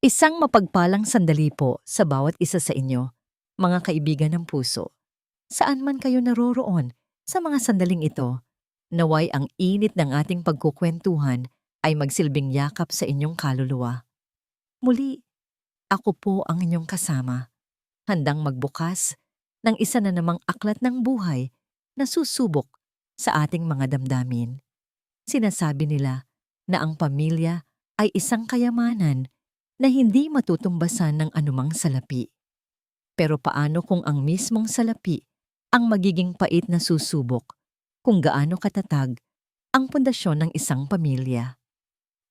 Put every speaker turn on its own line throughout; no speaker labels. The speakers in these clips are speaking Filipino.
Isang mapagpalang sandali po sa bawat isa sa inyo, mga kaibigan ng puso. Saan man kayo naroroon sa mga sandaling ito, naway ang init ng ating pagkukwentuhan ay magsilbing yakap sa inyong kaluluwa. Muli, ako po ang inyong kasama, handang magbukas ng isa na namang aklat ng buhay na susubok sa ating mga damdamin. Sinasabi nila na ang pamilya ay isang kayamanan na hindi matutumbasan ng anumang salapi. Pero paano kung ang mismong salapi ang magiging pait na susubok kung gaano katatag ang pundasyon ng isang pamilya?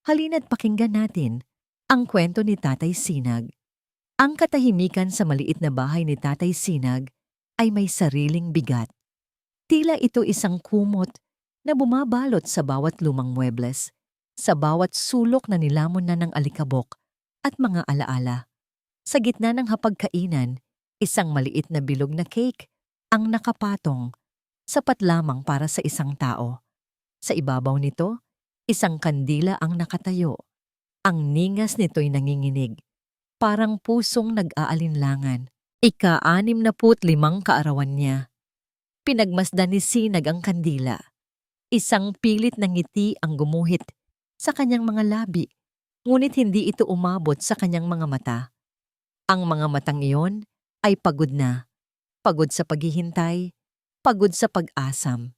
Halina't pakinggan natin ang kwento ni Tatay Sinag. Ang katahimikan sa maliit na bahay ni Tatay Sinag ay may sariling bigat. Tila ito isang kumot na bumabalot sa bawat lumang muebles, sa bawat sulok na nilamon na ng alikabok at mga alaala. Sa gitna ng hapagkainan, isang maliit na bilog na cake ang nakapatong, sapat lamang para sa isang tao. Sa ibabaw nito, isang kandila ang nakatayo. Ang ningas nito'y nanginginig, parang pusong nag-aalinlangan. Ika-65 kaarawan niya. Pinagmasdan ni Sinag ang kandila. Isang pilit na ngiti ang gumuhit sa kanyang mga labi, ngunit hindi ito umabot sa kanyang mga mata. Ang mga matang iyon ay pagod na. Pagod sa paghihintay, pagod sa pag-asam.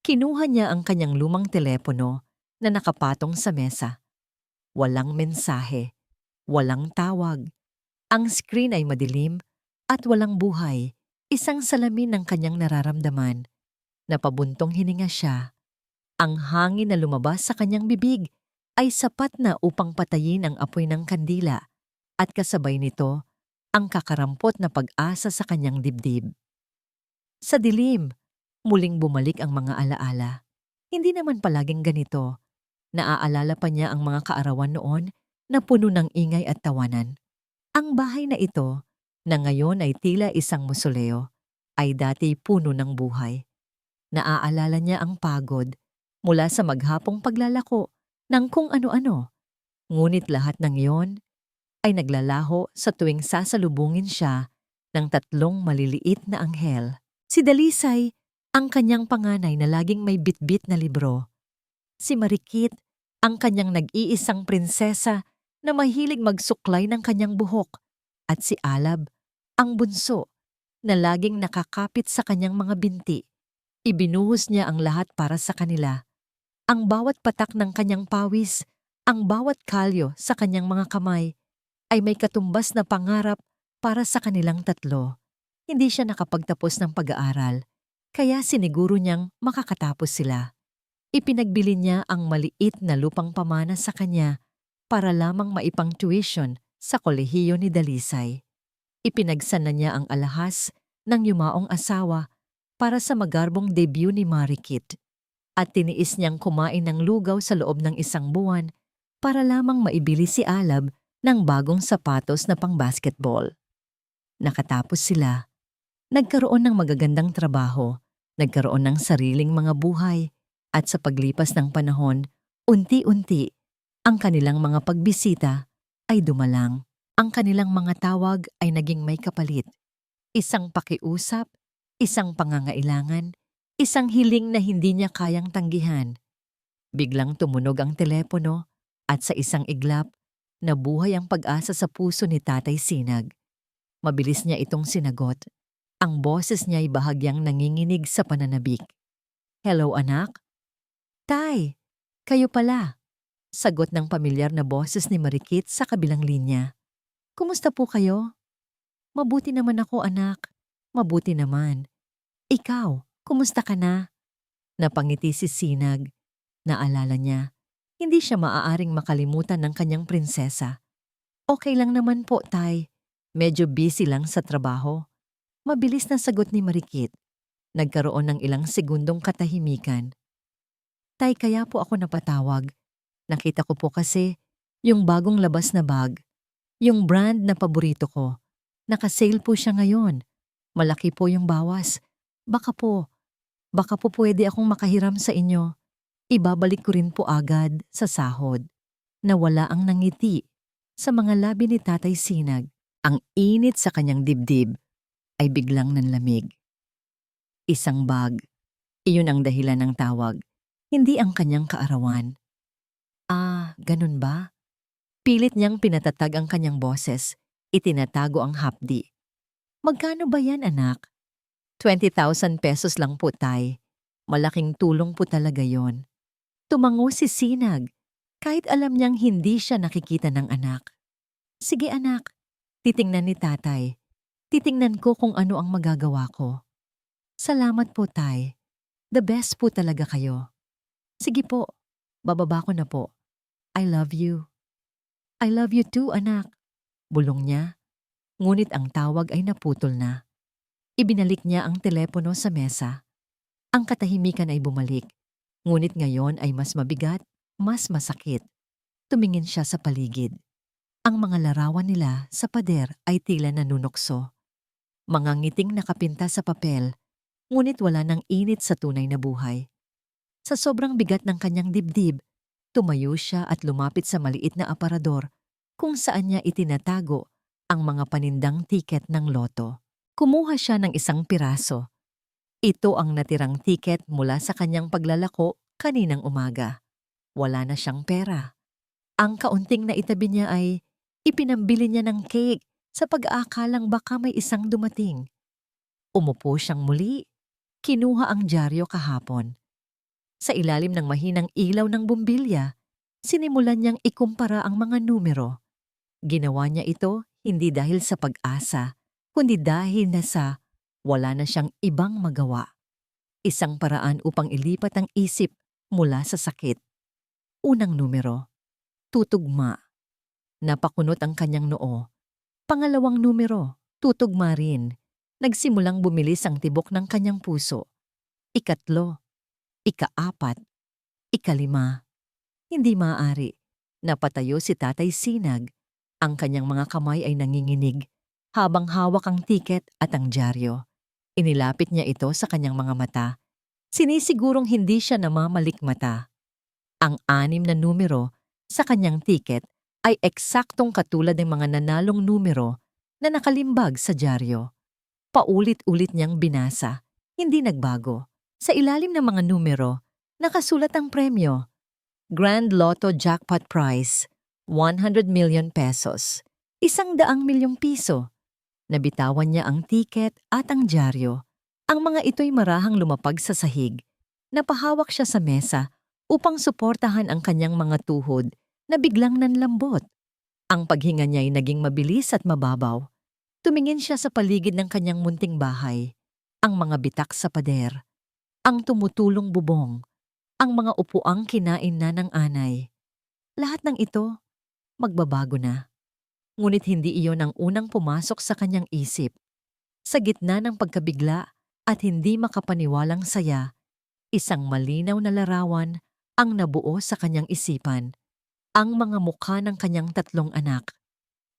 Kinuha niya ang kanyang lumang telepono na nakapatong sa mesa. Walang mensahe, walang tawag. Ang screen ay madilim at walang buhay. Isang salamin ng kanyang nararamdaman. Napabuntong hininga siya. Ang hangin na lumabas sa kanyang bibig ay sapat na upang patayin ang apoy ng kandila at kasabay nito ang kakarampot na pag-asa sa kanyang dibdib. Sa dilim, muling bumalik ang mga alaala. Hindi naman palaging ganito. Naaalala pa niya ang mga kaarawan noon na puno ng ingay at tawanan. Ang bahay na ito, na ngayon ay tila isang musoleo, ay dati puno ng buhay. Naaalala niya ang pagod mula sa maghapong paglalako ng kung ano-ano. Ngunit lahat ng iyon ay naglalaho sa tuwing sasalubungin siya ng 3 maliliit na anghel. Si Dalisay, ang kanyang panganay na laging may bitbit na libro. Si Marikit, ang kanyang nag-iisang prinsesa na mahilig magsuklay ng kanyang buhok. At si Alab, ang bunso, na laging nakakapit sa kanyang mga binti. Ibinuhos niya ang lahat para sa kanila. Ang bawat patak ng kanyang pawis, ang bawat kalyo sa kanyang mga kamay, ay may katumbas na pangarap para sa kanilang 3. Hindi siya nakapagtapos ng pag-aaral, kaya siniguro niyang makakatapos sila. Ipinagbili niya ang maliit na lupang pamana sa kanya para lamang maipang tuition sa kolehiyo ni Dalisay. Ipinagsan na niya ang alahas ng yumaong asawa para sa magarbong debut ni Marikit at tiniis niyang kumain ng lugaw sa loob ng 1 buwan para lamang maibili si Alab ng bagong sapatos na pang-basketball. Nakatapos sila. Nagkaroon ng magagandang trabaho, nagkaroon ng sariling mga buhay, at sa paglipas ng panahon, unti-unti, ang kanilang mga pagbisita ay dumalang. Ang kanilang mga tawag ay naging may kapalit. Isang pakiusap, isang pangangailangan, isang hiling na hindi niya kayang tanggihan. Biglang tumunog ang telepono at sa isang iglap, nabuhay ang pag-asa sa puso ni Tatay Sinag. Mabilis niya itong sinagot. Ang boses niya ay bahagyang nanginginig sa pananabik. "Hello, anak?" "Tay, kayo pala," sagot ng pamilyar na boses ni Marikit sa kabilang linya. "Kumusta po kayo?" "Mabuti naman ako, anak. Mabuti naman. Ikaw, kumusta ka na?" Napangiti si Sinag. Naalala niya, hindi siya maaaring makalimutan ng kanyang prinsesa. "Okay lang naman po, tay. Medyo busy lang sa trabaho." Mabilis na sagot ni Marikit. Nagkaroon ng ilang segundong katahimikan. "Tay, kaya po ako napatawag. Nakita ko po kasi yung bagong labas na bag, yung brand na paborito ko. Naka-sale po siya ngayon. Malaki po yung bawas. Baka po pwede akong makahiram sa inyo. Ibabalik ko rin po agad sa sahod." Nawala ang nangiti. Sa mga labi ni Tatay Sinag, ang init sa kanyang dibdib ay biglang nanlamig. Isang bag, iyon ang dahilan ng tawag, hindi ang kanyang kaarawan. Ah, ganun ba? Pilit niyang pinatatag ang kanyang boses, itinatago ang hapdi. Magkano ba yan, anak? 20,000 pesos lang po, tay. Malaking tulong po talaga yon. Tumango si Sinag, kahit alam niyang hindi siya nakikita ng anak. Sige anak, titingnan ni tatay. Titingnan ko kung ano ang magagawa ko. Salamat po, tay. The best po talaga kayo. Sige po, bababa ko na po. I love you. I love you too, anak. Bulong niya, ngunit ang tawag ay naputol na. Ibinalik niya ang telepono sa mesa. Ang katahimikan ay bumalik, ngunit ngayon ay mas mabigat, mas masakit. Tumingin siya sa paligid. Ang mga larawan nila sa pader ay tila nanunokso. Mga ngiting nakapinta sa papel, ngunit wala ng init sa tunay na buhay. Sa sobrang bigat ng kanyang dibdib, tumayo siya at lumapit sa maliit na aparador kung saan niya itinatago ang mga panindang tiket ng loto. Kumuha siya ng isang piraso. Ito ang natirang tiket mula sa kanyang paglalako kaninang umaga. Wala na siyang pera. Ang kaunting na itabi niya ay ipinambili niya ng cake sa pag-aakalang baka may isang dumating. Umupo siyang muli. Kinuha ang dyaryo kahapon. Sa ilalim ng mahinang ilaw ng bumbilya, sinimulan niyang ikumpara ang mga numero. Ginawa niya ito hindi dahil sa pag-asa, kundi dahil na sa wala na siyang ibang magawa. Isang paraan upang ilipat ang isip mula sa sakit. Unang numero, tutugma. Napakunot ang kanyang noo. Pangalawang numero, tutugma rin. Nagsimulang bumilis ang tibok ng kanyang puso. Ikatlo, ikaapat, ikalima. Hindi maaari. Napatayo si Tatay Sinag. Ang kanyang mga kamay ay nanginginig habang hawak ang tiket at ang dyaryo. Inilapit niya ito sa kanyang mga mata. Sinisigurong hindi siya namamalikmata. Ang 6 na numero sa kanyang tiket ay eksaktong katulad ng mga nanalong numero na nakalimbag sa dyaryo. Paulit-ulit niyang binasa, hindi nagbago. Sa ilalim ng mga numero, nakasulat ang premyo. Grand Lotto Jackpot Prize, 100 million pesos. 100 milyong piso. Nabitawan niya ang tiket at ang dyaryo. Ang mga ito'y marahang lumapag sa sahig. Napahawak siya sa mesa upang suportahan ang kanyang mga tuhod na biglang nanlambot. Ang paghinga niya ay naging mabilis at mababaw. Tumingin siya sa paligid ng kanyang munting bahay, ang mga bitak sa pader, ang tumutulong bubong, ang mga upuang kinain na ng anay. Lahat ng ito, magbabago na. Ngunit hindi iyon ang unang pumasok sa kanyang isip. Sa gitna ng pagkabigla at hindi makapaniwalang saya, isang malinaw na larawan ang nabuo sa kanyang isipan. Ang mga mukha ng kanyang 3 anak,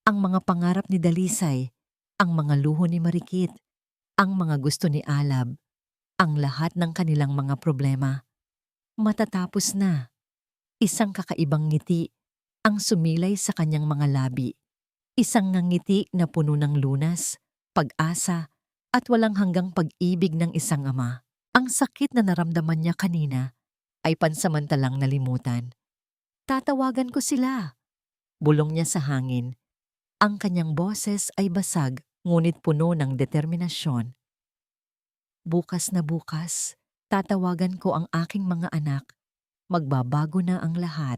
ang mga pangarap ni Dalisay, ang mga luho ni Marikit, ang mga gusto ni Alab, ang lahat ng kanilang mga problema. Matatapos na. Isang kakaibang ngiti ang sumilay sa kanyang mga labi. Isang ngiti na puno ng lunas, pag-asa, at walang hanggang pag-ibig ng isang ama. Ang sakit na naramdaman niya kanina ay pansamantalang nalimutan. Tatawagan ko sila. Bulong niya sa hangin. Ang kanyang boses ay basag ngunit puno ng determinasyon. Bukas na bukas, tatawagan ko ang aking mga anak. Magbabago na ang lahat.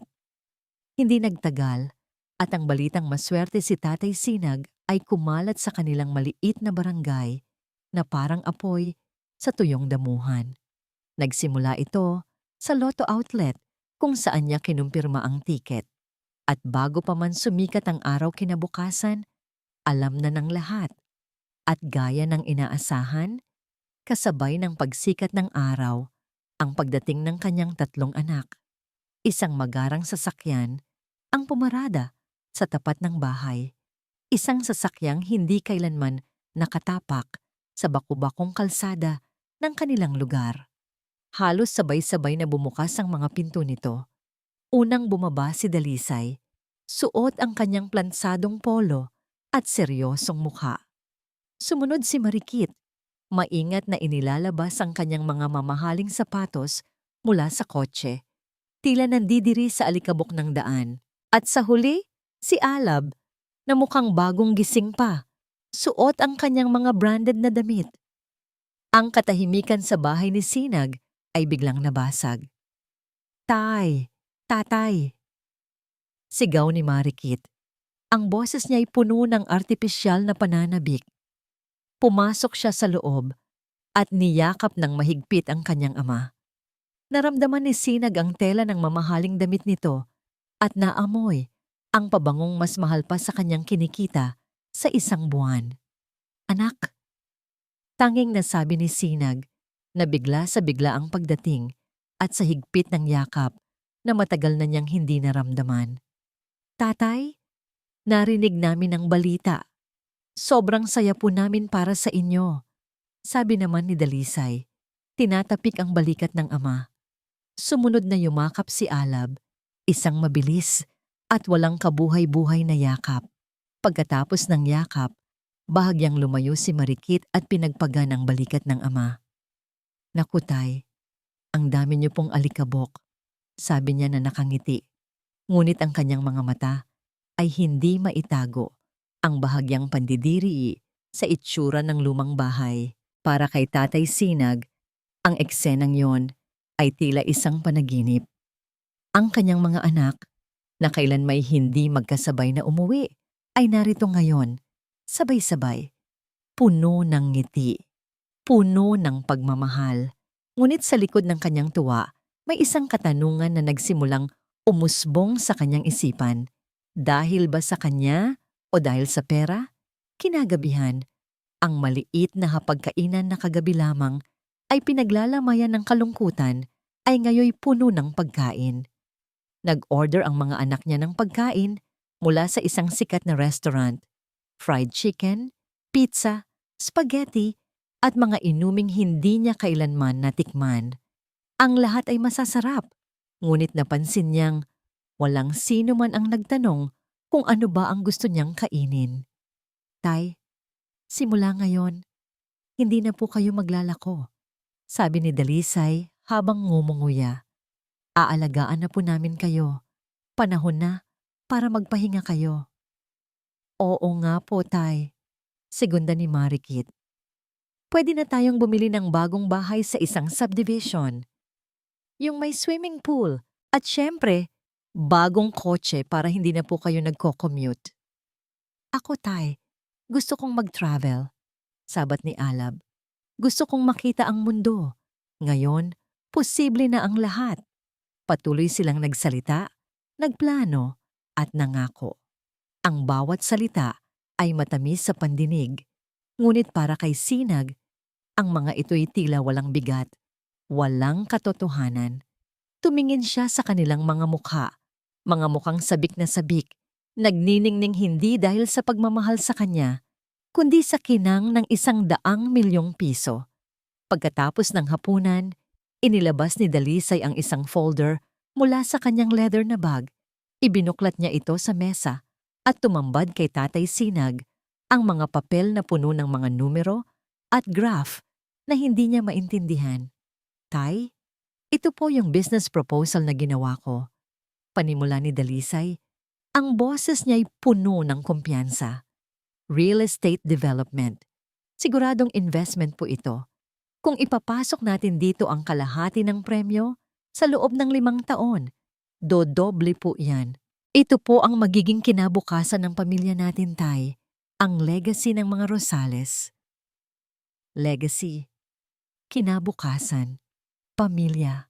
Hindi nagtagal at ang balitang maswerte si Tatay Sinag ay kumalat sa kanilang maliit na barangay na parang apoy sa tuyong damuhan. Nagsimula ito sa Lotto Outlet kung saan niya kinumpirma ang tiket. At bago pa man sumikat ang araw kinabukasan, alam na ng lahat. At gaya ng inaasahan, kasabay ng pagsikat ng araw, ang pagdating ng kanyang 3 anak. Isang magarang sasakyan ang pumarada sa tapat ng bahay. Isang sasakyang hindi kailanman nakatapak sa baku-bakong kalsada ng kanilang lugar. Halos sabay-sabay na bumukas ang mga pinto nito. Unang bumaba si Dalisay. Suot ang kanyang plansadong polo at seryosong mukha. Sumunod si Marikit, maingat na inilalabas ang kanyang mga mamahaling sapatos mula sa kotse. Tila nandidiri sa alikabok ng daan. At sa huli, si Alab, na mukhang bagong gising pa, suot ang kanyang mga branded na damit. Ang katahimikan sa bahay ni Sinag ay biglang nabasag. Tay! Tatay! Sigaw ni Marikit. Ang boses niya ay puno ng artipisyal na pananabik. Pumasok siya sa loob at niyakap ng mahigpit ang kanyang ama. Naramdaman ni Sinag ang tela ng mamahaling damit nito at naamoy ang pabangong mas mahal pa sa kanyang kinikita sa isang buwan. Anak, tanging nasabi ni Sinag na bigla sa bigla ang pagdating at sa higpit ng yakap na matagal na niyang hindi naramdaman. Tatay, narinig namin ang balita. Sobrang saya po namin para sa inyo. Sabi naman ni Dalisay, tinatapik ang balikat ng ama. Sumunod na yumakap si Alab, isang mabilis at walang kabuhay-buhay na yakap. Pagkatapos ng yakap, bahagyang lumayo si Marikit at pinagpagan ang balikat ng ama. Naku tay, ang dami niyo pong alikabok, sabi niya na nakangiti. Ngunit ang kanyang mga mata ay hindi maitago ang bahagyang pandidiri sa itsura ng lumang bahay. Para kay Tatay Sinag, ang eksenang yon ay tila isang panaginip. Ang kanyang mga anak, na kailan may hindi magkasabay na umuwi, ay narito ngayon, sabay-sabay, puno ng ngiti, puno ng pagmamahal. Ngunit sa likod ng kanyang tuwa, may isang katanungan na nagsimulang umusbong sa kanyang isipan. Dahil ba sa kanya o dahil sa pera? Kinagabihan, ang maliit na hapagkainan na kagabi lamang ay pinaglalamayan ng kalungkutan ay ngayoy puno ng pagkain. Nag-order ang mga anak niya ng pagkain mula sa isang sikat na restaurant. Fried chicken, pizza, spaghetti, at mga inuming hindi niya kailanman natikman. Ang lahat ay masasarap, ngunit napansin niyang walang sino man ang nagtanong kung ano ba ang gusto niyang kainin. Tay, simula ngayon, hindi na po kayo maglalako, sabi ni Dalisay habang ngumunguya. Aalagaan na po namin kayo. Panahon na para magpahinga kayo. Oo nga po, Tay, segunda ni Marikit. Pwede na tayong bumili ng bagong bahay sa isang subdivision. Yung may swimming pool at syempre, bagong kotse para hindi na po kayo nagko-commute. Ako, Tay, gusto kong mag-travel, sabat ni Alab. Gusto kong makita ang mundo. Ngayon, posible na ang lahat. Patuloy silang nagsalita, nagplano, at nangako. Ang bawat salita ay matamis sa pandinig, ngunit para kay Sinag, ang mga ito'y tila walang bigat, walang katotohanan. Tumingin siya sa kanilang mga mukha, mga mukhang sabik na sabik, nagniningning hindi dahil sa pagmamahal sa kanya, kundi sa kinang ng 100,000,000 piso. Pagkatapos ng hapunan, inilabas ni Dalisay ang isang folder mula sa kanyang leather na bag. Ibinuklat niya ito sa mesa at tumambad kay Tatay Sinag ang mga papel na puno ng mga numero at graph na hindi niya maintindihan. Tay, ito po yung business proposal na ginawa ko. Panimula ni Dalisay, ang boses niya ay puno ng kumpiyansa. Real estate development. Siguradong investment po ito. Kung ipapasok natin dito ang kalahati ng premyo, sa loob ng 5 taon, dodoble po yan. Ito po ang magiging kinabukasan ng pamilya natin, Tay. Ang legacy ng mga Rosales. Legacy, kinabukasan, pamilya.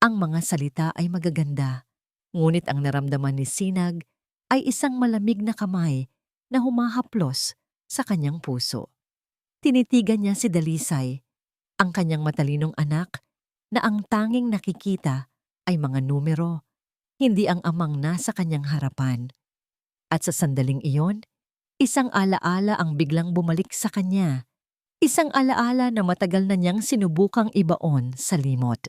Ang mga salita ay magaganda, ngunit ang naramdaman ni Sinag ay isang malamig na kamay na humahaplos sa kanyang puso. Tinitigan niya si Dalisay, ang kanyang matalinong anak, na ang tanging nakikita ay mga numero, hindi ang amang nasa kanyang harapan. At sa sandaling iyon, isang alaala ang biglang bumalik sa kanya. Isang alaala na matagal na niyang sinubukang ibaon sa limot.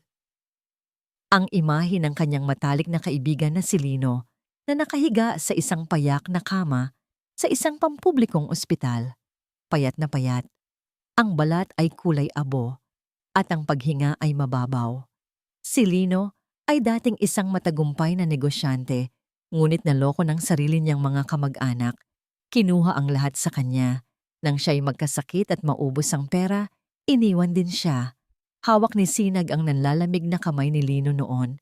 Ang imahe ng kanyang matalik na kaibigan na si Lino, na nakahiga sa isang payak na kama sa isang pampublikong ospital. Payat na payat. Ang balat ay kulay abo at ang paghinga ay mababaw. Si Lino ay dating isang matagumpay na negosyante, ngunit naloko ng sarili niyang mga kamag-anak. Kinuha ang lahat sa kanya. Nang siya'y magkasakit at maubos ang pera, iniwan din siya. Hawak ni Sinag ang nanlalamig na kamay ni Lino noon.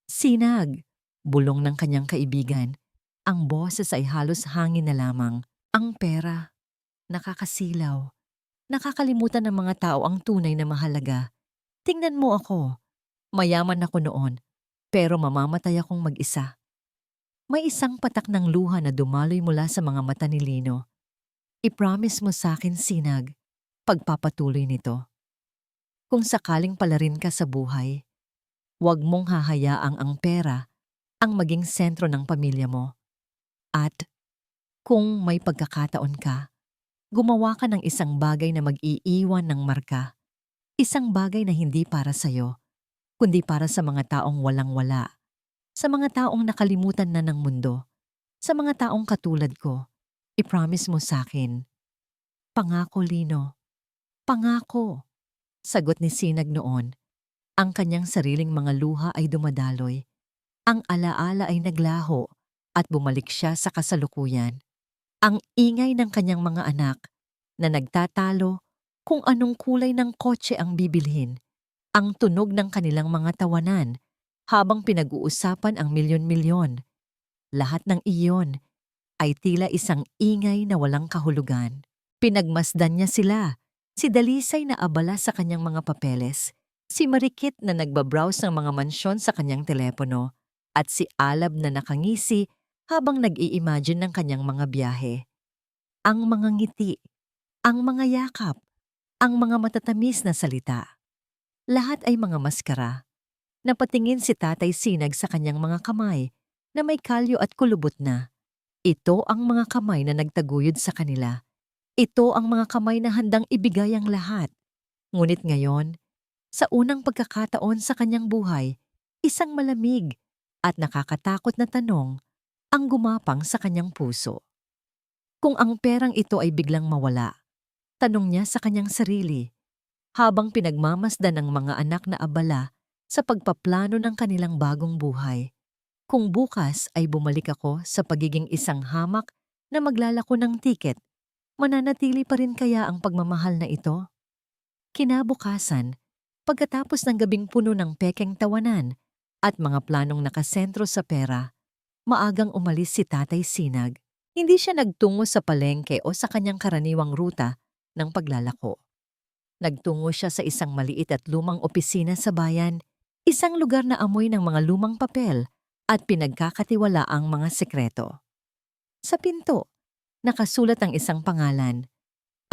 Sinag! Bulong ng kanyang kaibigan. Ang boses ay halos hangin na lamang. Ang pera. Nakakasilaw. Nakakalimutan ng mga tao ang tunay na mahalaga. Tingnan mo ako. Mayaman ako noon, pero mamamatay akong mag-isa. May isang patak ng luha na dumaloy mula sa mga mata ni Lino. I-promise mo sa akin, Sinag, pagpapatuloy nito. Kung sakaling palarin ka sa buhay, huwag mong hahayaang ang pera ang maging sentro ng pamilya mo. At kung may pagkakataon ka, gumawa ka ng isang bagay na mag-iiwan ng marka. Isang bagay na hindi para sa'yo, kundi para sa mga taong walang-wala. Sa mga taong nakalimutan na ng mundo. Sa mga taong katulad ko. I-promise mo sa akin. Pangako, Lino. Pangako. Sagot ni Sinag noon. Ang kanyang sariling mga luha ay dumadaloy. Ang alaala ay naglaho at bumalik siya sa kasalukuyan. Ang ingay ng kanyang mga anak na nagtatalo kung anong kulay ng kotse ang bibilhin. Ang tunog ng kanilang mga tawanan habang pinag-uusapan ang milyon-milyon. Lahat ng iyon ay tila isang ingay na walang kahulugan. Pinagmasdan niya sila. Si Dalisay na abala sa kanyang mga papeles, si Marikit na nagbabrowse ng mga mansyon sa kanyang telepono, at si Alab na nakangisi habang nag-i-imagine ng kanyang mga biyahe. Ang mga ngiti, ang mga yakap, ang mga matatamis na salita. Lahat ay mga maskara. Napatingin si Tatay Sinag sa kanyang mga kamay na may kalyo at kulubot na. Ito ang mga kamay na nagtaguyod sa kanila. Ito ang mga kamay na handang ibigay ang lahat. Ngunit ngayon, sa unang pagkakataon sa kanyang buhay, isang malamig at nakakatakot na tanong ang gumapang sa kanyang puso. Kung ang perang ito ay biglang mawala, tanong niya sa kanyang sarili, habang pinagmamasdan ng mga anak na abala sa pagpaplano ng kanilang bagong buhay. Kung bukas ay bumalik ako sa pagiging isang hamak na maglalako ng tiket, mananatili pa rin kaya ang pagmamahal na ito? Kinabukasan, pagkatapos ng gabing puno ng pekeng tawanan at mga planong nakasentro sa pera, maagang umalis si Tatay Sinag. Hindi siya nagtungo sa palengke o sa kanyang karaniwang ruta ng paglalako. Nagtungo siya sa isang maliit at lumang opisina sa bayan, isang lugar na amoy ng mga lumang papel at pinagkakatiwalaang mga sekreto. Sa pinto, nakasulat ang isang pangalan,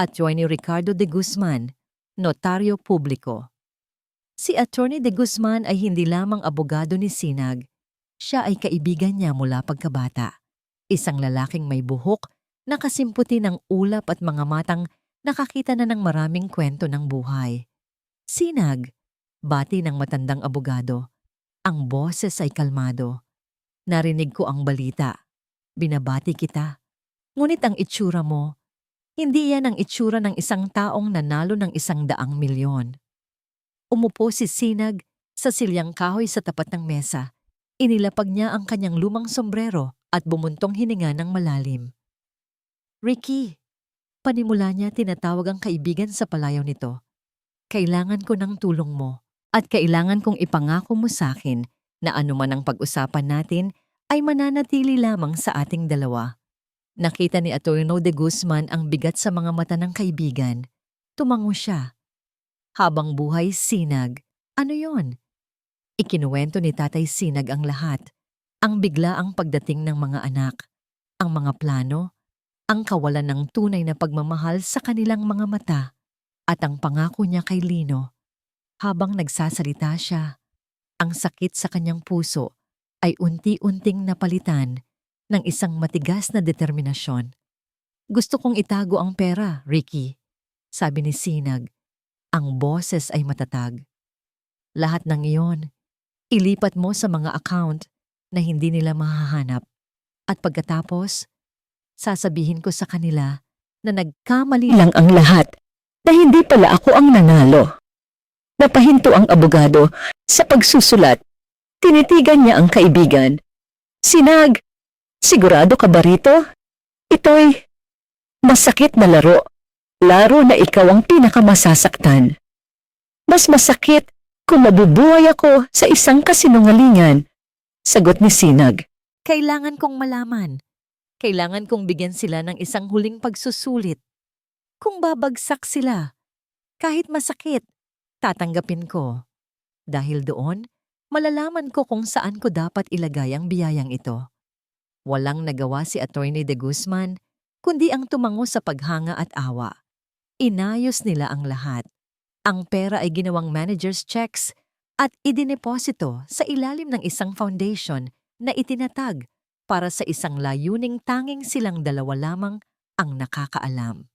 Atty. Ricardo de Guzman, Notaryo Publiko. Si Atty. de Guzman ay hindi lamang abogado ni Sinag, siya ay kaibigan niya mula pagkabata. Isang lalaking may buhok, nakasimputi ng ulap at mga matang nakakita na ng maraming kwento ng buhay. Sinag, bati ng matandang abogado. Ang boses ay kalmado. Narinig ko ang balita. Binabati kita. Ngunit ang itsura mo, hindi yan ang itsura ng isang taong nanalo ng 100 milyon. Umupo si Sinag sa silyang kahoy sa tapat ng mesa. Inilapag niya ang kanyang lumang sombrero at bumuntong hininga ng malalim. Ricky, panimula niya tinatawag ang kaibigan sa palayaw nito. Kailangan ko ng tulong mo at kailangan kong ipangako mo sa akin na anuman ang pag-usapan natin ay mananatili lamang sa ating dalawa. Nakita ni Atty. de Guzman ang bigat sa mga mata ng kaibigan. Tumango siya. Habang buhay, Sinag. Ano yon? Ikinuwento ni Tatay Sinag ang lahat. Ang biglaang pagdating ng mga anak. Ang mga plano. Ang kawalan ng tunay na pagmamahal sa kanilang mga mata. At ang pangako niya kay Lino. Habang nagsasalita siya, ang sakit sa kanyang puso ay unti-unting napalitan ng isang matigas na determinasyon. Gusto kong itago ang pera, Ricky, sabi ni Sinag. Ang boses ay matatag. Lahat ng iyon, ilipat mo sa mga account na hindi nila mahahanap. At pagkatapos, sasabihin ko sa kanila na nagkamali lang ang lahat, na hindi pala ako ang nanalo. Napahinto ang abogado sa pagsusulat. Tinitigan niya ang kaibigan. Sinag, sigurado ka ba rito? Ito'y masakit na laro. Laro na ikaw ang pinakamasasaktan. Mas masakit kung mabubuhay ako sa isang kasinungalingan. Sagot ni Sinag. Kailangan kong malaman. Kailangan kong bigyan sila ng isang huling pagsusulit. Kung babagsak sila, kahit masakit, tatanggapin ko. Dahil doon, malalaman ko kung saan ko dapat ilagay ang biyayang ito. Walang nagawa si Attorney De Guzman, kundi ang tumango sa paghanga at awa. Inayos nila ang lahat. Ang pera ay ginawang manager's checks at idineposito sa ilalim ng isang foundation na itinatag para sa isang layuning tanging silang dalawa lamang ang nakakaalam.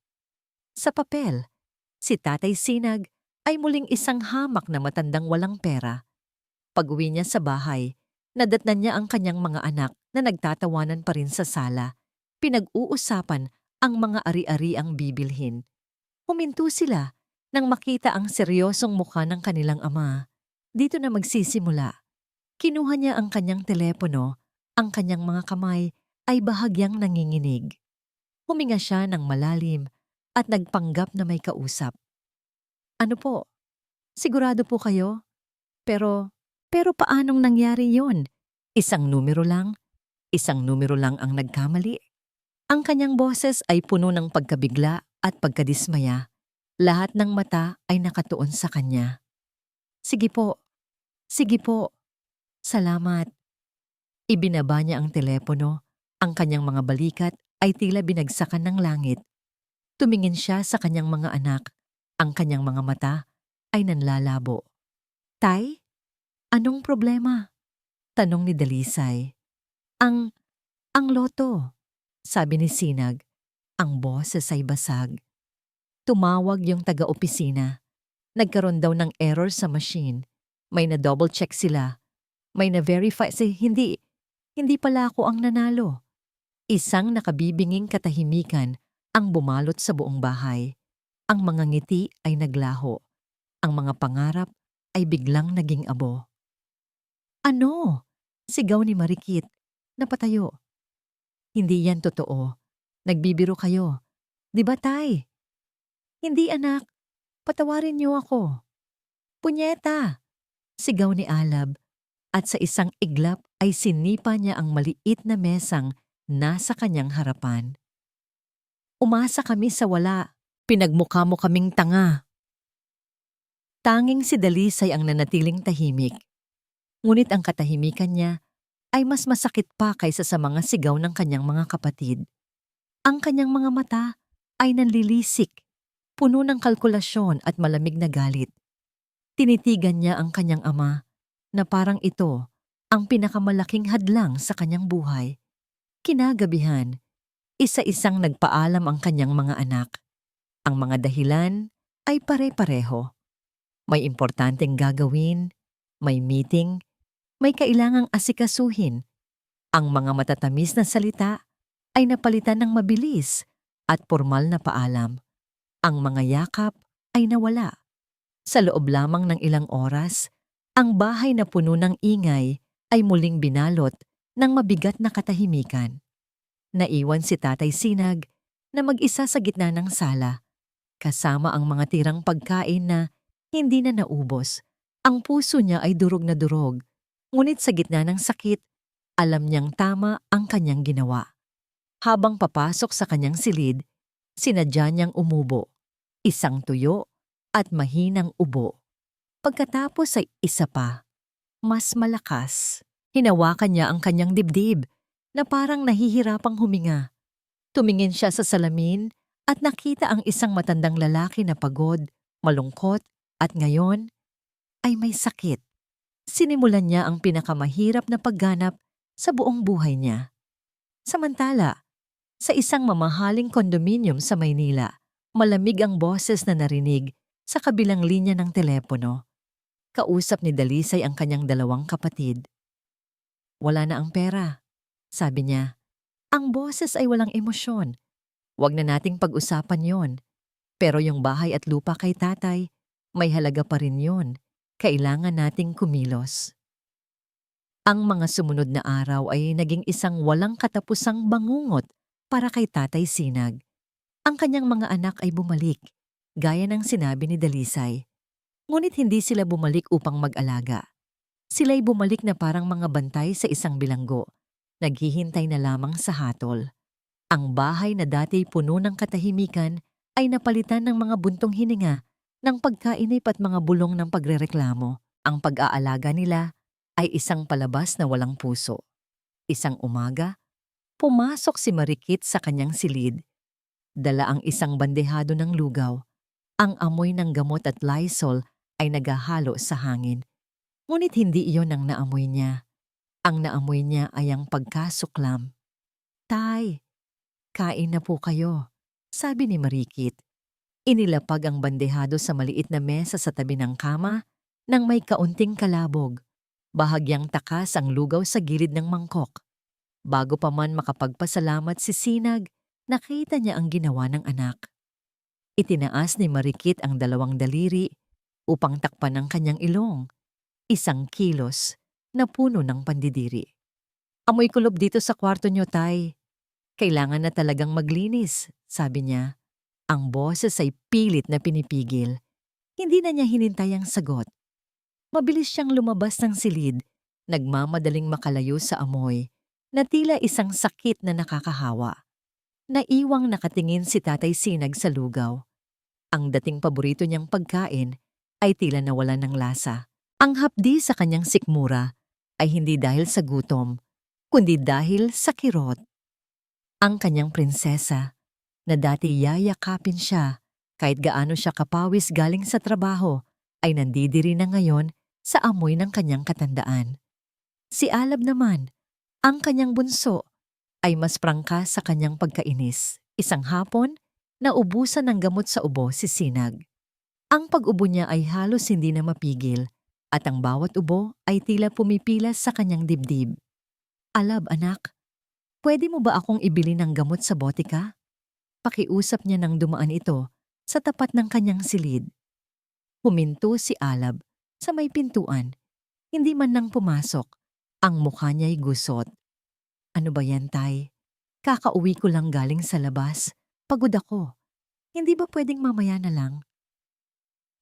Sa papel, si Tatay Sinag ay muling isang hamak na matandang walang pera. Pag-uwi niya sa bahay, nadatnan niya ang kanyang mga anak na nagtatawanan pa rin sa sala. Pinag-uusapan ang mga ari-ari ang bibilhin. Huminto sila nang makita ang seryosong mukha ng kanilang ama. Dito na magsisimula. Kinuha niya ang kanyang telepono, ang kanyang mga kamay ay bahagyang nanginginig. Huminga siya ng malalim at nagpanggap na may kausap. Ano po? Sigurado po kayo? Pero paanong nangyari yon? Isang numero lang ang nagkamali. Ang kanyang boses ay puno ng pagkabigla at pagkadismaya. Lahat ng mata ay nakatuon sa kanya. Sige po. Salamat. Ibinaba niya ang telepono. Ang kanyang mga balikat ay tila binagsakan ng langit. Tumingin siya sa kanyang mga anak. Ang kanyang mga mata ay nanlalabo. Tay, anong problema? Tanong ni Dalisay. Ang loto, sabi ni Sinag. Ang boses ay basag. Tumawag yung taga-opisina. Nagkaroon daw ng error sa machine. May na-double check sila. May na-verify hindi pala ako ang nanalo. Isang nakabibinging katahimikan ang bumalot sa buong bahay. Ang mga ngiti ay naglaho. Ang mga pangarap ay biglang naging abo. Ano? Sigaw ni Marikit. Napatayo. Hindi yan totoo. Nagbibiro kayo. Di ba, Tay? Hindi, anak. Patawarin niyo ako. Punyeta! Sigaw ni Alab. At sa isang iglap ay sinipa niya ang maliit na mesang nasa kanyang harapan. Umasa kami sa wala. Pinagmukha mo kaming tanga. Tanging si Dalisay ang nanatiling tahimik. Ngunit ang katahimikan niya ay mas masakit pa kaysa sa mga sigaw ng kanyang mga kapatid. Ang kanyang mga mata ay nanlilisik, puno ng kalkulasyon at malamig na galit. Tinitigan niya ang kanyang ama na parang ito ang pinakamalaking hadlang sa kanyang buhay. Kinagabihan, isa-isang nagpaalam ang kanyang mga anak. Ang mga dahilan ay pare-pareho. May importanteng gagawin, may meeting, may kailangang asikasuhin. Ang mga matatamis na salita ay napalitan ng mabilis at formal na paalam. Ang mga yakap ay nawala. Sa loob lamang ng ilang oras, ang bahay na puno ng ingay ay muling binalot ng mabigat na katahimikan. Naiwan si Tatay Sinag na mag-isa sa gitna ng sala, kasama ang mga tirang pagkain na hindi na naubos. Ang puso niya ay durog na durog, ngunit sa gitna ng sakit, alam niyang tama ang kanyang ginawa. Habang papasok sa kanyang silid, sinadya niyang umubo, isang tuyo at mahinang ubo. Pagkatapos ay isa pa, mas malakas. Hinawakan niya ang kanyang dibdib na parang nahihirapang huminga. Tumingin siya sa salamin at nakita ang isang matandang lalaki na pagod, malungkot at ngayon ay may sakit. Sinimulan niya ang pinakamahirap na pagganap sa buong buhay niya. Samantala, sa isang mamahaling kondominium sa Maynila, malamig ang boses na narinig sa kabilang linya ng telepono. Kausap ni Dalisay ang kanyang dalawang kapatid. Wala na ang pera, sabi niya. Ang boses ay walang emosyon. Huwag na nating pag-usapan yon. Pero yung bahay at lupa kay tatay, may halaga pa rin yon. Kailangan nating kumilos. Ang mga sumunod na araw ay naging isang walang katapusang bangungot para kay Tatay Sinag. Ang kanyang mga anak ay bumalik, gaya ng sinabi ni Dalisay. Ngunit hindi sila bumalik upang mag-alaga. Sila'y bumalik na parang mga bantay sa isang bilanggo, naghihintay na lamang sa hatol. Ang bahay na dati puno ng katahimikan ay napalitan ng mga buntong hininga, ng pagkainip at mga bulong ng pagrereklamo. Ang pag-aalaga nila ay isang palabas na walang puso. Isang umaga, pumasok si Marikit sa kanyang silid. Dala ang isang bandehado ng lugaw. Ang amoy ng gamot at Lysol ay naghahalo sa hangin. Ngunit hindi iyon ang naamoy niya. Ang naamoy niya ay ang pagkasuklam. "Tay, kain na po kayo," sabi ni Marikit. Inilapag ang bandehado sa maliit na mesa sa tabi ng kama nang may kaunting kalabog. Bahagyang takas ang lugaw sa gilid ng mangkok. Bago pa man makapagpasalamat si Sinag, nakita niya ang ginawa ng anak. Itinaas ni Marikit ang dalawang daliri upang takpan ang kanyang ilong. 1 kilos na puno ng pandidiri. "Amoy kulob dito sa kwarto niyo, tay. Kailangan na talagang maglinis," sabi niya. Ang boses ay pilit na pinipigil. Hindi na niya hinintay ang sagot. Mabilis siyang lumabas ng silid, nagmamadaling makalayo sa amoy, na tila isang sakit na nakakahawa. Naiwang nakatingin si Tatay Sinag sa lugaw. Ang dating paborito niyang pagkain ay tila nawalan ng lasa. Ang hapdi sa kanyang sikmura ay hindi dahil sa gutom, kundi dahil sa kirot. Ang kanyang prinsesa, na dati yayakapin siya kahit gaano siya kapawis galing sa trabaho, ay nandidiri na ngayon sa amoy ng kanyang katandaan. Si Alab naman, ang kanyang bunso, ay mas prangka sa kanyang pagkainis. Isang hapon, naubusan ng gamot sa ubo si Sinag. Ang pag-ubo niya ay halos hindi na mapigil, at ang bawat ubo ay tila pumipilas sa kanyang dibdib. "Alab, anak, pwede mo ba akong ibili ng gamot sa botika?" Pakiusap niya nang dumaan ito sa tapat ng kanyang silid. Huminto si Alab sa may pintuan. Hindi man lang pumasok. Ang mukha niya'y gusot. "Ano ba yan, tay? Kakauwi ko lang galing sa labas. Pagod ako. Hindi ba pwedeng mamaya na lang?"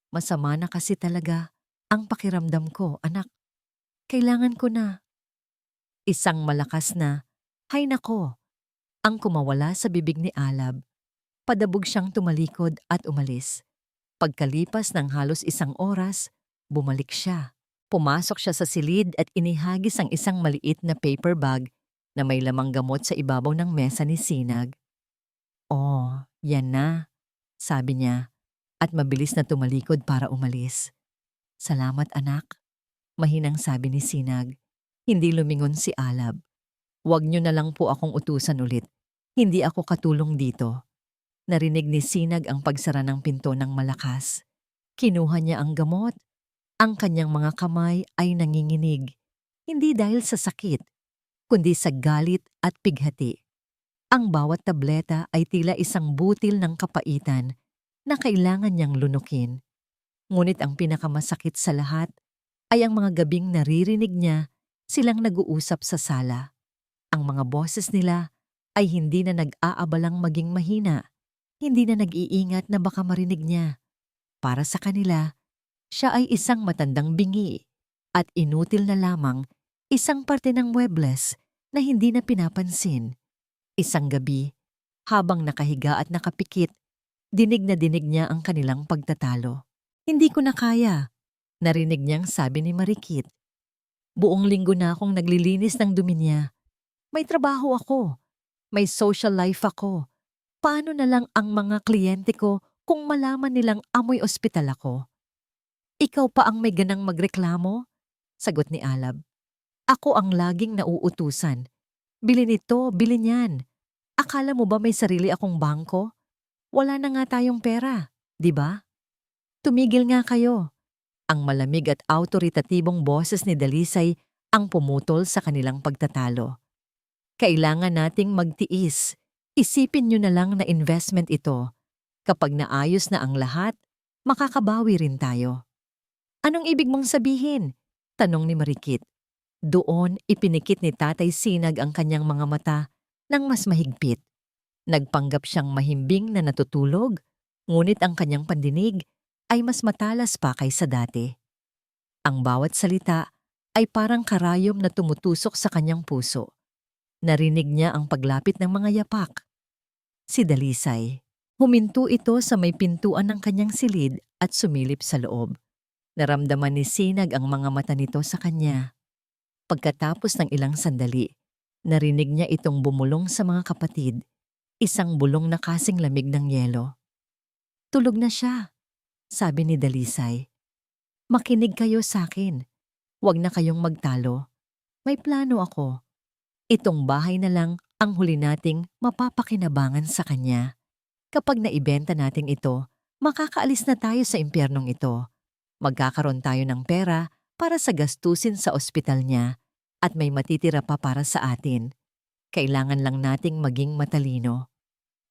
"Masama na kasi talaga ang pakiramdam ko, anak. Kailangan ko na." Isang malakas na, "Hay nako," ang kumawala sa bibig ni Alab. Padabog siyang tumalikod at umalis. Pagkalipas ng halos 1 oras, bumalik siya. Pumasok siya sa silid at inihagis ang isang maliit na paper bag na may lamang gamot sa ibabaw ng mesa ni Sinag. "Oh, yan na," sabi niya, at mabilis na tumalikod para umalis. "Salamat, anak," mahinang sabi ni Sinag. Hindi lumingon si Alab. "Huwag niyo na lang po akong utusan ulit. Hindi ako katulong dito." Narinig ni Sinag ang pagsara ng pinto ng malakas. Kinuha niya ang gamot. Ang kanyang mga kamay ay nanginginig. Hindi dahil sa sakit, kundi sa galit at pighati. Ang bawat tableta ay tila isang butil ng kapaitan na kailangan niyang lunukin. Ngunit ang pinakamasakit sa lahat ay ang mga gabing naririnig niya silang nag-uusap sa sala. Ang mga boses nila ay hindi na nag-aabalang maging mahina. Hindi na nag-iingat na baka marinig niya. Para sa kanila, siya ay isang matandang bingi at inutil na lamang, isang parte ng muebles na hindi na pinapansin. Isang gabi, habang nakahiga at nakapikit, dinig na dinig niya ang kanilang pagtatalo. "Hindi ko na kaya," narinig niyang sabi ni Marikit. "Buong linggo na akong naglilinis ng dumi niya. May trabaho ako. May social life ako. Paano na lang ang mga kliyente ko kung malaman nilang amoy ospital ako?" "Ikaw pa ang may ganang magreklamo?" sagot ni Alab. "Ako ang laging nauutusan. Bili nito, bili niyan. Akala mo ba may sarili akong bangko? Wala na nga tayong pera, di ba? Tumigil nga kayo." Ang malamig at autoritatibong boses ni Dalisay ang pumutol sa kanilang pagtatalo. Kailangan nating magtiis. Isipin nyo na lang na investment ito. Kapag naayos na ang lahat, makakabawi rin tayo. Anong ibig mong sabihin? Tanong ni Marikit. Doon, ipinikit ni Tatay Sinag ang kanyang mga mata ng mas mahigpit. Nagpanggap siyang mahimbing na natutulog, ngunit ang kanyang pandinig ay mas matalas pa kaysa dati. Ang bawat salita ay parang karayom na tumutusok sa kanyang puso. Narinig niya ang paglapit ng mga yapak. Si Dalisay. Huminto ito sa may pintuan ng kanyang silid at sumilip sa loob. Naramdaman ni Sinag ang mga mata nito sa kanya. Pagkatapos ng ilang sandali, narinig niya itong bumulong sa mga kapatid, isang bulong na kasing lamig ng yelo. Tulog na siya, sabi ni Dalisay. Makinig kayo sa akin. Huwag na kayong magtalo. May plano ako. Itong bahay na lang ang huli nating mapapakinabangan sa kanya. Kapag naibenta natin ito, makakaalis na tayo sa impyernong ito. Magkakaroon tayo ng pera para sa gastusin sa ospital niya at may matitira pa para sa atin. Kailangan lang nating maging matalino.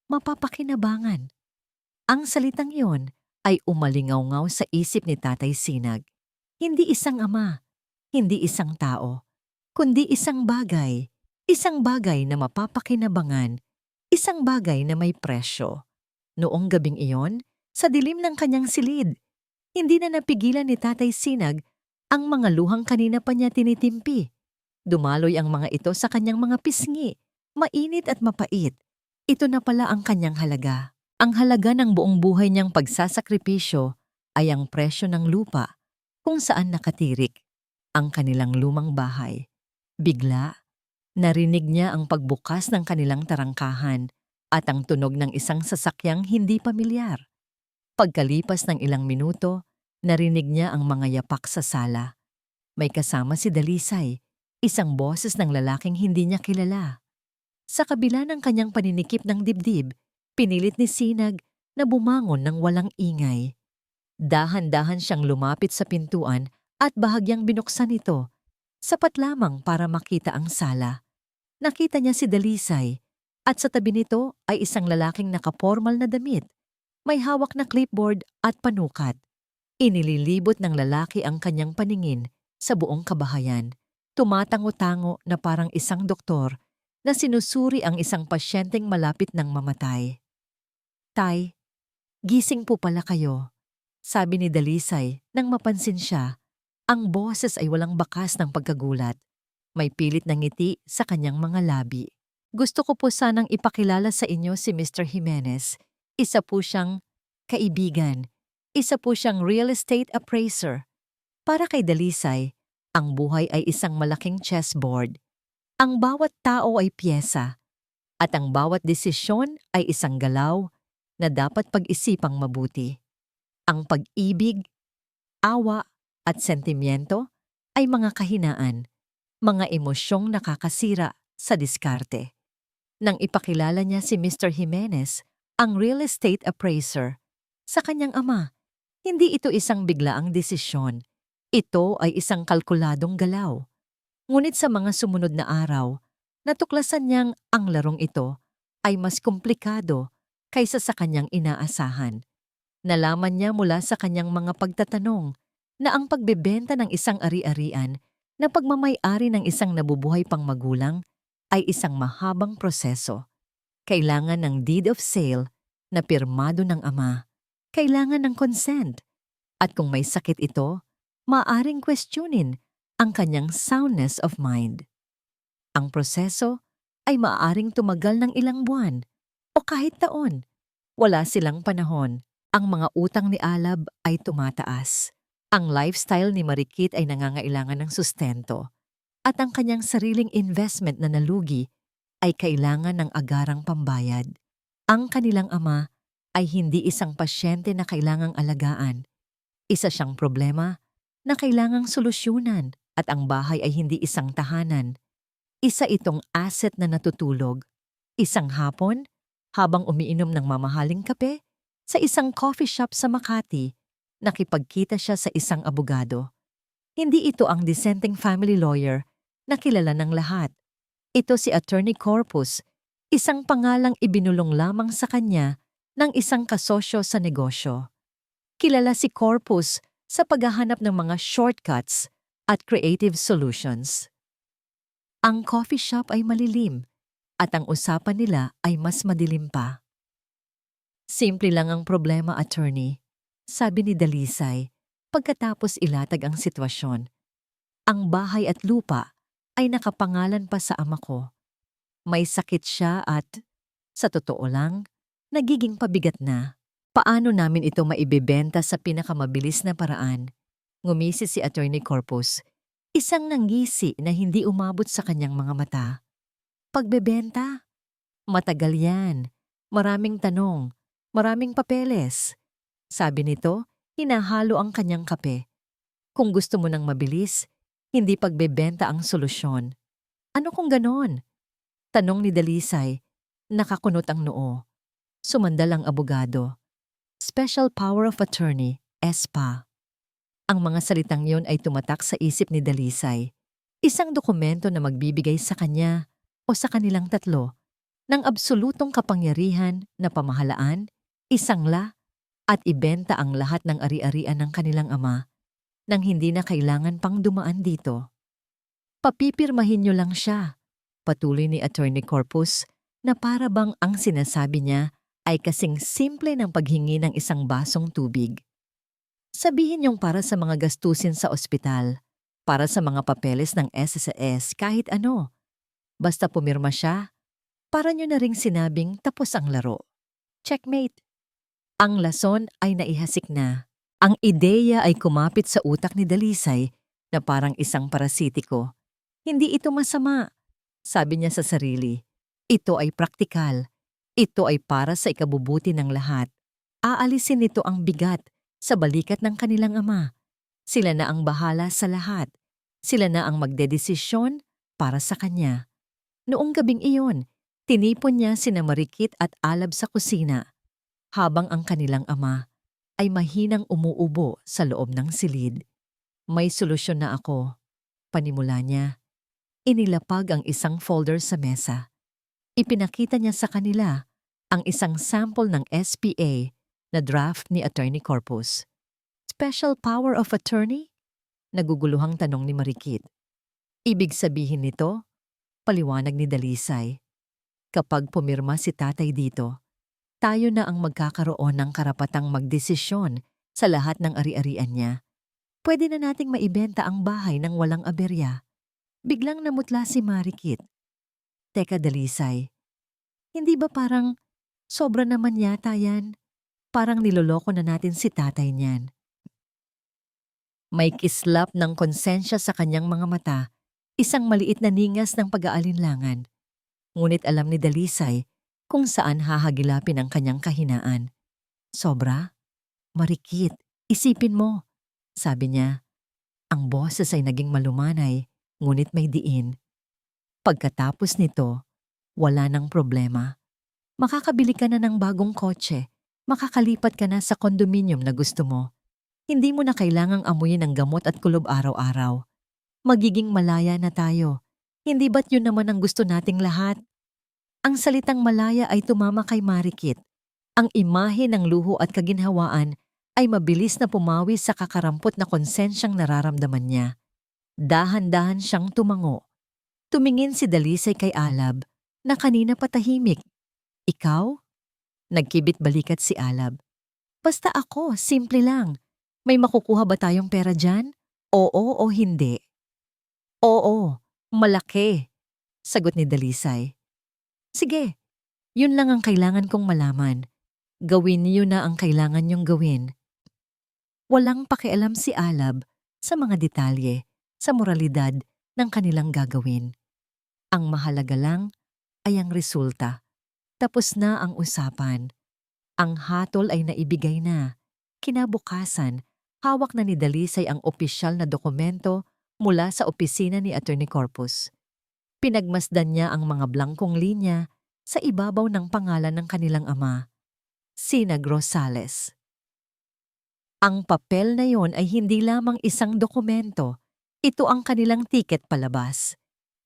Mapapakinabangan. Ang salitang iyon ay umalingaw-ngaw sa isip ni Tatay Sinag. Hindi isang ama, hindi isang tao, kundi isang bagay. Isang bagay na mapapakinabangan, isang bagay na may presyo. Noong gabing iyon, sa dilim ng kanyang silid, hindi na napigilan ni Tatay Sinag ang mga luhang kanina pa niya tinitimpi. Dumaloy ang mga ito sa kanyang mga pisngi, mainit at mapait. Ito na pala ang kanyang halaga. Ang halaga ng buong buhay niyang pagsasakripisyo ay ang presyo ng lupa kung saan nakatirik ang kanilang lumang bahay. Bigla, narinig niya ang pagbukas ng kanilang tarangkahan at ang tunog ng isang sasakyang hindi pamilyar. Pagkalipas ng ilang minuto, narinig niya ang mga yapak sa sala. May kasama si Dalisay, isang boses ng lalaking hindi niya kilala. Sa kabila ng kanyang paninikip ng dibdib, pinilit ni Sinag na bumangon ng walang ingay. Dahan-dahan siyang lumapit sa pintuan at bahagyang binuksan ito, sapat lamang para makita ang sala. Nakita niya si Dalisay at sa tabi nito ay isang lalaking nakapormal na damit. May hawak na clipboard at panukat. Inililibot ng lalaki ang kanyang paningin sa buong kabahayan. Tumatango-tango na parang isang doktor na sinusuri ang isang pasyenteng malapit ng mamatay. Tay, gising po pala kayo, sabi ni Dalisay nang mapansin siya. Ang boses ay walang bakas ng pagkagulat. May pilit na ngiti sa kanyang mga labi. Gusto ko po sanang ipakilala sa inyo si Mr. Jimenez. Isa po siyang kaibigan. Isa po siyang real estate appraiser. Para kay Dalisay, ang buhay ay isang malaking chessboard. Ang bawat tao ay piyesa. At ang bawat desisyon ay isang galaw na dapat pag-isipang mabuti. Ang pag-ibig, awa at sentimiento ay mga kahinaan. Mga emosyong nakakasira sa diskarte. Nang ipakilala niya si Mr. Jimenez, ang real estate appraiser, sa kanyang ama, hindi ito isang biglaang desisyon. Ito ay isang kalkuladong galaw. Ngunit sa mga sumunod na araw, natuklasan niyang ang larong ito ay mas komplikado kaysa sa kanyang inaasahan. Nalaman niya mula sa kanyang mga pagtatanong na ang pagbebenta ng isang ari-arian na pagmamay-ari ng isang nabubuhay pang magulang ay isang mahabang proseso. Kailangan ng deed of sale na pirmado ng ama. Kailangan ng consent. At kung may sakit ito, maaaring questionin ang kanyang soundness of mind. Ang proseso ay maaaring tumagal ng ilang buwan o kahit taon. Wala silang panahon. Ang mga utang ni Alab ay tumataas. Ang lifestyle ni Marikit ay nangangailangan ng sustento at ang kanyang sariling investment na nalugi ay kailangan ng agarang pambayad. Ang kanilang ama ay hindi isang pasyente na kailangang alagaan. Isa siyang problema na kailangang solusyonan at ang bahay ay hindi isang tahanan. Isa itong asset na natutulog. Isang hapon, habang umiinom ng mamahaling kape, sa isang coffee shop sa Makati, nakipagkita siya sa isang abogado. Hindi ito ang dissenting family lawyer na kilala ng lahat. Ito si Attorney Corpus, isang pangalang ibinulong lamang sa kanya ng isang kasosyo sa negosyo. Kilala si Corpus sa paghahanap ng mga shortcuts at creative solutions. Ang coffee shop ay malilim at ang usapan nila ay mas madilim pa. Simple lang ang problema, attorney, sabi ni Dalisay pagkatapos ilatag ang sitwasyon. Ang bahay at lupa ay nakapangalan pa sa ama ko. May sakit siya at, sa totoo lang, nagiging pabigat na. Paano namin ito maibebenta sa pinakamabilis na paraan? Ngumisi si Attorney Corpus, isang nanggisi na hindi umabot sa kanyang mga mata. Pagbebenta? Matagal yan. Maraming tanong. Maraming papeles. Sabi nito, hinahalo ang kanyang kape. Kung gusto mo ng mabilis, hindi pagbebenta ang solusyon. Ano kung ganon? Tanong ni Dalisay. Nakakunot ang noo. Sumandal ang abogado. Special Power of Attorney, SPA. Ang mga salitang yon ay tumatak sa isip ni Dalisay. Isang dokumento na magbibigay sa kanya o sa kanilang tatlo ng absolutong kapangyarihan na pamahalaan, isangla at ibenta ang lahat ng ari-arian ng kanilang ama nang hindi na kailangan pang dumaan dito. Papipirmahin niyo lang siya, patuloy ni Attorney Corpus na para bang ang sinasabi niya ay kasing simple ng paghingi ng isang basong tubig. Sabihin niyong para sa mga gastusin sa ospital, para sa mga papeles ng SSS, kahit ano. Basta pumirma siya, para niyo na ring sinabing tapos ang laro. Checkmate. Ang lason ay naihasik na. Ang ideya ay kumapit sa utak ni Dalisay na parang isang parasitiko. Hindi ito masama, sabi niya sa sarili. Ito ay praktikal. Ito ay para sa ikabubuti ng lahat. Aalisin nito ang bigat sa balikat ng kanilang ama. Sila na ang bahala sa lahat. Sila na ang magdedesisyon para sa kanya. Noong gabing iyon, tinipon niya sina Marikit at Alab sa kusina, habang ang kanilang ama ay mahinang umuubo sa loob ng silid. May solusyon na ako, panimula niya. Inilapag ang isang folder sa mesa. Ipinakita niya sa kanila ang isang sample ng SPA na draft ni Attorney Corpus. Special Power of Attorney? Naguguluhang tanong ni Marikit. Ibig sabihin nito, paliwanag ni Dalisay, kapag pumirma si tatay dito, tayo na ang magkakaroon ng karapatang magdesisyon sa lahat ng ari-arian niya. Pwede na nating maibenta ang bahay ng walang aberya. Biglang namutla si Marikit. Teka, Dalisay, hindi ba parang sobra naman yata yan? Parang niloloko na natin si tatay niyan. May kislap ng konsensya sa kanyang mga mata, isang maliit na ningas ng pag-aalinlangan. Ngunit alam ni Dalisay kung saan hahagilapin ang kanyang kahinaan. Sobra? Marikit, isipin mo, sabi niya. Ang boses ay naging malumanay, ngunit may diin. Pagkatapos nito, wala nang problema. Makakabili ka na ng bagong kotse, makakalipat ka na sa kondominium na gusto mo. Hindi mo na kailangang amuyin ang gamot at kulob araw-araw. Magiging malaya na tayo. Hindi ba't yun naman ang gusto nating lahat? Ang salitang malaya ay tumama kay Marikit. Ang imahe ng luho at kaginhawaan ay mabilis na pumawi sa kakarampot na konsensyang nararamdaman niya. Dahan-dahan siyang tumango. Tumingin si Dalisay kay Alab na kanina patahimik. Ikaw? Nagkibit balikat si Alab. Basta ako, simple lang. May makukuha ba tayong pera dyan? Oo o hindi? Oo, malaki, sagot ni Dalisay. Sige, yun lang ang kailangan kong malaman. Gawin niyo na ang kailangan niyong gawin. Walang pakialam si Alab sa mga detalye, sa moralidad ng kanilang gagawin. Ang mahalaga lang ay ang resulta. Tapos na ang usapan. Ang hatol ay naibigay na. Kinabukasan, hawak na ni Dalisay ang opisyal na dokumento mula sa opisina ni Attorney Corpus. Pinagmasdan niya ang mga blangkong linya sa ibabaw ng pangalan ng kanilang ama, Sinag Rosales. Ang papel na yon ay hindi lamang isang dokumento. Ito ang kanilang tiket palabas.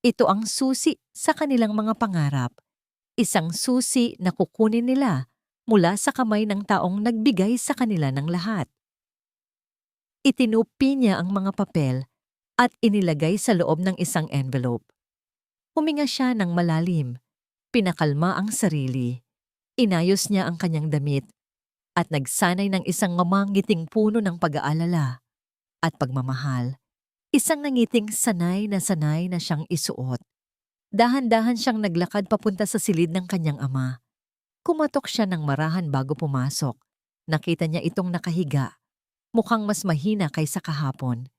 Ito ang susi sa kanilang mga pangarap. Isang susi na kukunin nila mula sa kamay ng taong nagbigay sa kanila ng lahat. Itinupi niya ang mga papel at inilagay sa loob ng isang envelope. Huminga siya ng malalim, pinakalma ang sarili, inayos niya ang kanyang damit at nagsanay ng isang mamangiting puno ng pag-aalala at pagmamahal. Isang nangiting sanay na siyang isuot. Dahan-dahan siyang naglakad papunta sa silid ng kanyang ama. Kumatok siya ng marahan bago pumasok. Nakita niya itong nakahiga, mukhang mas mahina kaysa kahapon.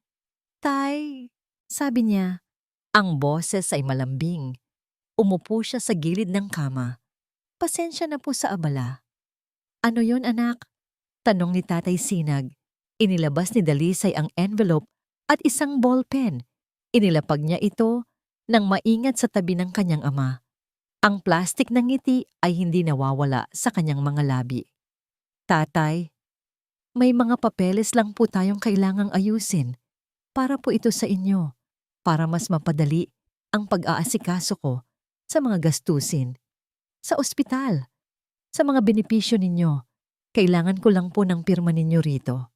"Tay," sabi niya. Ang boses ay malambing. Umupo siya sa gilid ng kama. "Pasensya na po sa abala." "Ano yon, anak?" tanong ni Tatay Sinag. Inilabas ni Dalisay ang envelope at isang ballpen. Inilapag niya ito nang maingat sa tabi ng kanyang ama. Ang plastik ng ngiti ay hindi nawawala sa kanyang mga labi. "Tatay, may mga papeles lang po tayong kailangang ayusin. Para po ito sa inyo, para mas mapadali ang pag-aasikaso ko sa mga gastusin. Sa ospital, sa mga benepisyo ninyo, kailangan ko lang po ng pirma ninyo rito."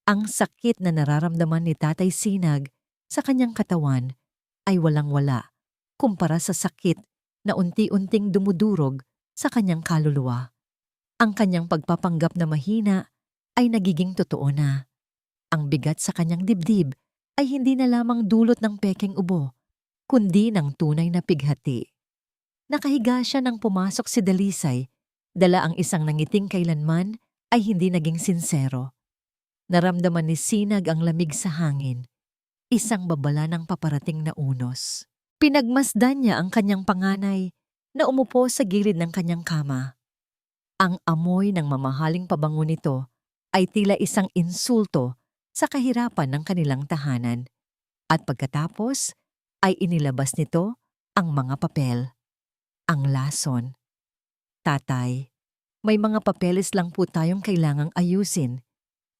Ang sakit na nararamdaman ni Tatay Sinag sa kanyang katawan ay walang-wala kumpara sa sakit na unti-unting dumudurog sa kanyang kaluluwa. Ang kanyang pagpapanggap na mahina ay nagiging totoo na. Ang bigat sa kanyang dibdib ay hindi na lamang dulot ng pekeng ubo, kundi ng tunay na pighati. Nakahiga siya nang pumasok si Dalisay, dala ang isang nangiting kailanman ay hindi naging sinsero. Naramdaman ni Sinag ang lamig sa hangin, isang babala ng paparating na unos. Pinagmasdan niya ang kanyang panganay na umupo sa gilid ng kanyang kama. Ang amoy ng mamahaling pabango nito ay tila isang insulto sa kahirapan ng kanilang tahanan. At pagkatapos ay inilabas nito ang mga papel. Ang lason. "Tatay, may mga papeles lang po tayong kailangang ayusin."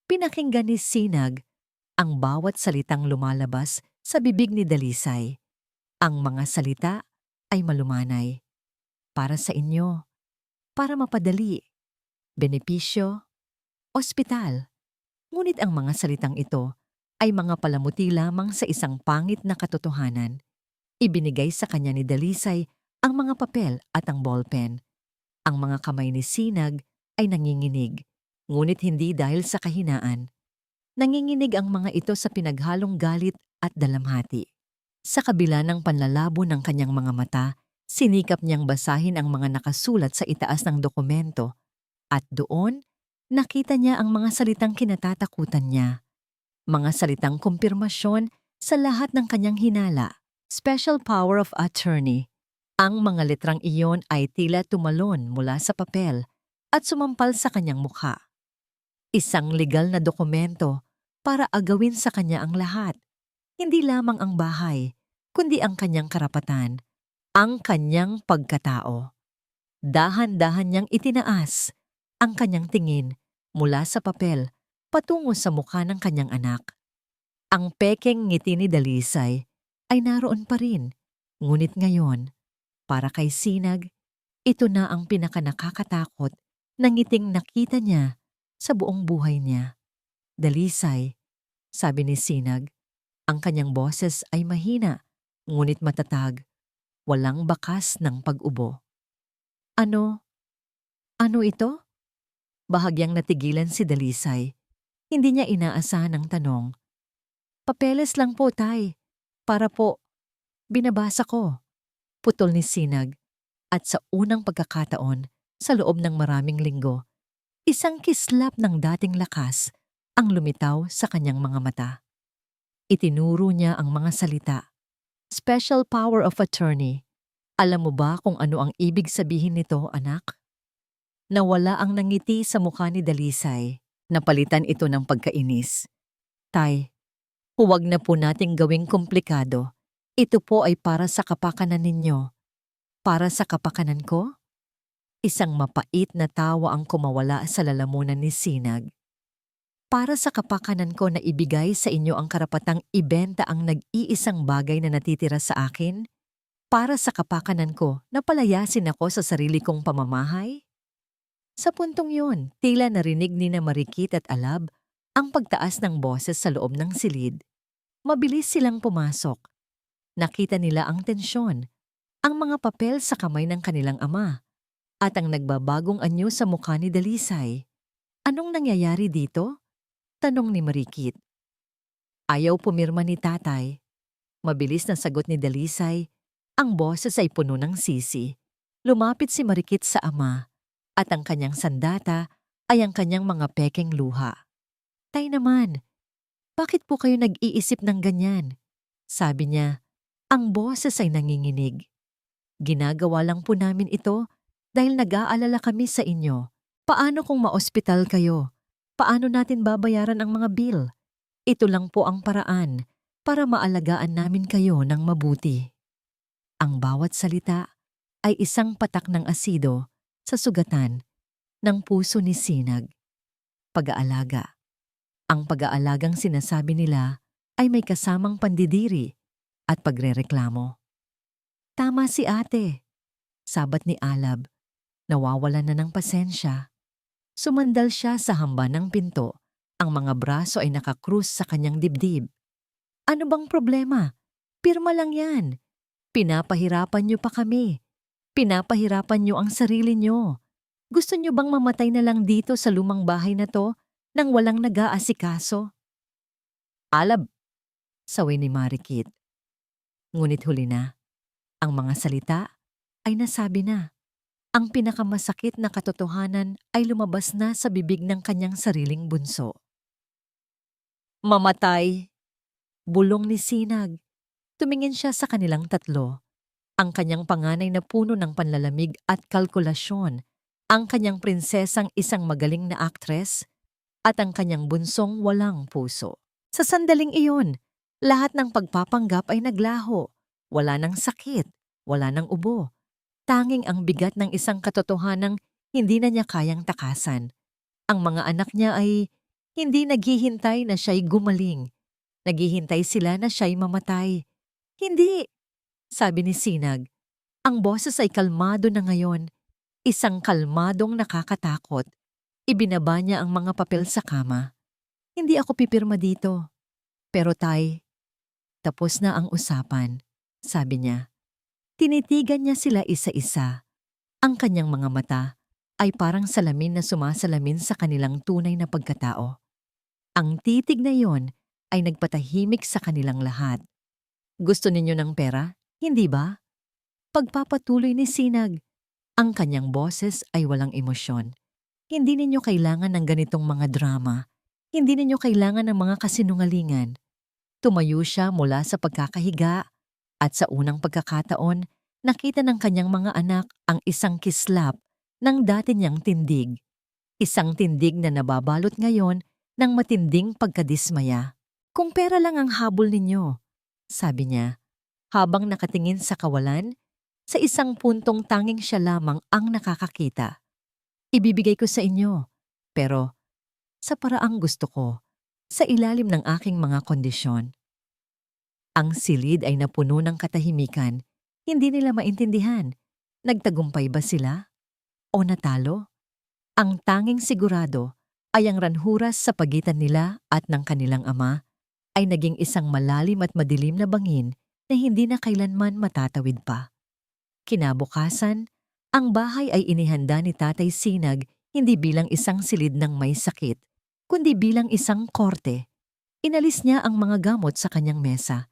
Pinakinggan ni Sinag ang bawat salitang lumalabas sa bibig ni Dalisay. Ang mga salita ay malumanay. "Para sa inyo, para mapadali, benepisyo, ospital." Ngunit ang mga salitang ito ay mga palamuti lamang sa isang pangit na katotohanan. Ibinigay sa kanya ni Dalisay ang mga papel at ang ballpen. Ang mga kamay ni Sinag ay nanginginig, ngunit hindi dahil sa kahinaan. Nanginginig ang mga ito sa pinaghalong galit at dalamhati. Sa kabila ng panlalabo ng kanyang mga mata, sinikap niyang basahin ang mga nakasulat sa itaas ng dokumento at doon, nakita niya ang mga salitang kinatatakutan niya. Mga salitang kumpirmasyon sa lahat ng kanyang hinala. Special power of attorney. Ang mga letrang iyon ay tila tumalon mula sa papel at sumampal sa kanyang mukha. Isang legal na dokumento para agawin sa kanya ang lahat. Hindi lamang ang bahay, kundi ang kanyang karapatan, ang kanyang pagkatao. Dahan-dahan niyang itinaas ang kanyang tingin mula sa papel patungo sa mukha ng kanyang anak. Ang pekeng ngiti ni Dalisay ay naroon pa rin, ngunit ngayon, para kay Sinag, ito na ang pinakanakakatakot na ngiting nakita niya sa buong buhay niya. "Dalisay," sabi ni Sinag, ang kanyang boses ay mahina, ngunit matatag, walang bakas ng pag-ubo. "Ano? Ano ito?" Bahagyang natigilan si Dalisay. Hindi niya inaasahan ang tanong. "Papeles lang po, tay. Para po, binabasa ko." Putol ni Sinag. At sa unang pagkakataon, sa loob ng maraming linggo, isang kislap ng dating lakas ang lumitaw sa kanyang mga mata. Itinuro niya ang mga salita. "Special power of attorney." Alam mo ba kung ano ang ibig sabihin nito, anak? Nawala ang nangiti sa mukha ni Dalisay. Napalitan ito ng pagkainis. "Tay, huwag na po nating gawing komplikado. Ito po ay para sa kapakanan ninyo." "Para sa kapakanan ko?" Isang mapait na tawa ang kumawala sa lalamunan ni Sinag. Para sa kapakanan ko na ibigay sa inyo ang karapatang ibenta ang nag-iisang bagay na natitira sa akin? Para sa kapakanan ko na palayasin ako sa sarili kong pamamahay? Sa puntong yun, tila narinig ni na Marikit at Alab ang pagtaas ng boses sa loob ng silid. Mabilis silang pumasok. Nakita nila ang tensyon, ang mga papel sa kamay ng kanilang ama, at ang nagbabagong anyo sa mukha ni Dalisay. Anong nangyayari dito? Tanong ni Marikit. Ayaw pumirma ni tatay. Mabilis na sagot ni Dalisay. Ang boses ay puno ng sisi. Lumapit si Marikit sa ama, at ang kanyang sandata ay ang kanyang mga pekeng luha. Tay naman, bakit po kayo nag-iisip ng ganyan? Sabi niya, ang boses ay nanginginig. Ginagawa lang po namin ito dahil nag-aalala kami sa inyo. Paano kung maospital kayo? Paano natin babayaran ang mga bill? Ito lang po ang paraan para maalagaan namin kayo ng mabuti. Ang bawat salita ay isang patak ng asido sa sugatan ng puso ni Sinag. Pag-aalaga. Ang pag-aalagang sinasabi nila ay may kasamang pandidiri at pagrereklamo. Tama si ate, sabat ni Alab. Nawawalan na ng pasensya. Sumandal siya sa hamba ng pinto. Ang mga braso ay nakakrus sa kanyang dibdib. Ano bang problema? Pirma lang yan. Pinapahirapan niyo pa kami. Pinapahirapan niyo ang sarili niyo. Gusto niyo bang mamatay na lang dito sa lumang bahay na to nang walang nag-aasikaso? Alab, sawi ni Marikit. Ngunit huli na. Ang mga salita ay nasabi na. Ang pinakamasakit na katotohanan ay lumabas na sa bibig ng kanyang sariling bunso. Mamatay! Bulong ni Sinag. Tumingin siya sa kanilang tatlo. Ang kanyang panganay na puno ng panlalamig at kalkulasyon, ang kanyang prinsesang isang magaling na aktres, at ang kanyang bunsong walang puso. Sa sandaling iyon, lahat ng pagpapanggap ay naglaho. Wala ng sakit, wala ng ubo. Tanging ang bigat ng isang katotohanang hindi na niya kayang takasan. Ang mga anak niya ay hindi naghihintay na siya'y gumaling. Naghihintay sila na siya'y mamatay. Hindi, sabi ni Sinag. Ang boses ay kalmado na ngayon. Isang kalmadong nakakatakot. Ibinaba niya ang mga papel sa kama. Hindi ako pipirma dito. Pero tay, tapos na ang usapan, sabi niya. Tinitigan niya sila isa-isa. Ang kanyang mga mata ay parang salamin na sumasalamin sa kanilang tunay na pagkatao. Ang titig na yon ay nagpatahimik sa kanilang lahat. Gusto ninyo ng pera, hindi ba? Pagpapatuloy ni Sinag. Ang kanyang boses ay walang emosyon. Hindi ninyo kailangan ng ganitong mga drama. Hindi ninyo kailangan ng mga kasinungalingan. Tumayo siya mula sa pagkakahiga at sa unang pagkakataon, nakita ng kanyang mga anak ang isang kislap ng dati niyang tindig. Isang tindig na nababalot ngayon ng matinding pagkadismaya. Kung pera lang ang habol ninyo, sabi niya, habang nakatingin sa kawalan, sa isang puntong tanging siya lamang ang nakakakita. Ibibigay ko sa inyo, pero sa paraang gusto ko, sa ilalim ng aking mga kondisyon. Ang silid ay napuno ng katahimikan. Hindi nila maintindihan. Nagtagumpay ba sila? O natalo? Ang tanging sigurado ay ang ranhuras sa pagitan nila at ng kanilang ama ay naging isang malalim at madilim na bangin na hindi na kailanman matatawid pa. Kinabukasan, ang bahay ay inihanda ni Tatay Sinag hindi bilang isang silid ng may sakit, kundi bilang isang korte. Inalis niya ang mga gamot sa kanyang mesa.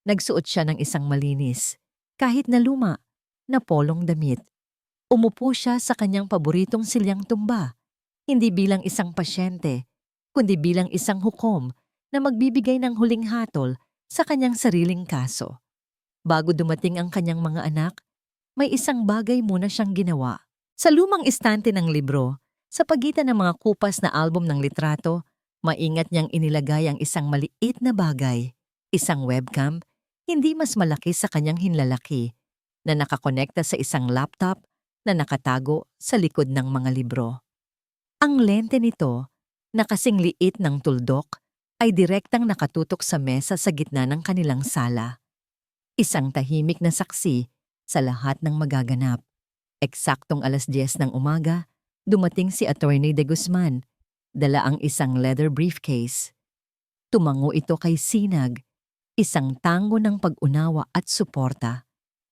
Nagsuot siya ng isang malinis, kahit na luma, na polong damit. Umupo siya sa kanyang paboritong silyang tumba, hindi bilang isang pasyente, kundi bilang isang hukom na magbibigay ng huling hatol sa kanyang sariling kaso. Bago dumating ang kanyang mga anak, may isang bagay muna siyang ginawa. Sa lumang istante ng libro, sa pagitan ng mga kupas na album ng litrato, maingat niyang inilagay ang isang maliit na bagay, isang webcam, hindi mas malaki sa kanyang hinlalaki, na nakakonekta sa isang laptop na nakatago sa likod ng mga libro. Ang lente nito, na kasing liit ng tuldok ay direktang nakatutok sa mesa sa gitna ng kanilang sala. Isang tahimik na saksi sa lahat ng magaganap. Eksaktong 10:10 ng umaga, dumating si Attorney De Guzman, dala ang isang leather briefcase. Tumango ito kay Sinag, isang tango ng pag-unawa at suporta.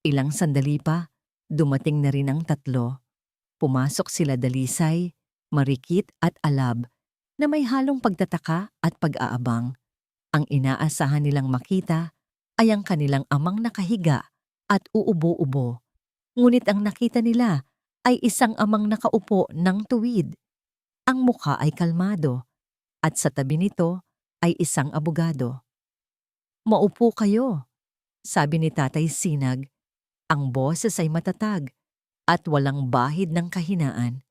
Ilang sandali pa, dumating na rin ang tatlo. Pumasok sila Dalisay, Marikit at Alab na may halong pagtataka at pag-aabang. Ang inaasahan nilang makita ay ang kanilang amang nakahiga at uubo-ubo. Ngunit ang nakita nila ay isang amang nakaupo ng tuwid. Ang mukha ay kalmado at sa tabi nito ay isang abogado. "Maupo kayo," sabi ni Tatay Sinag. Ang boses ay matatag at walang bahid ng kahinaan.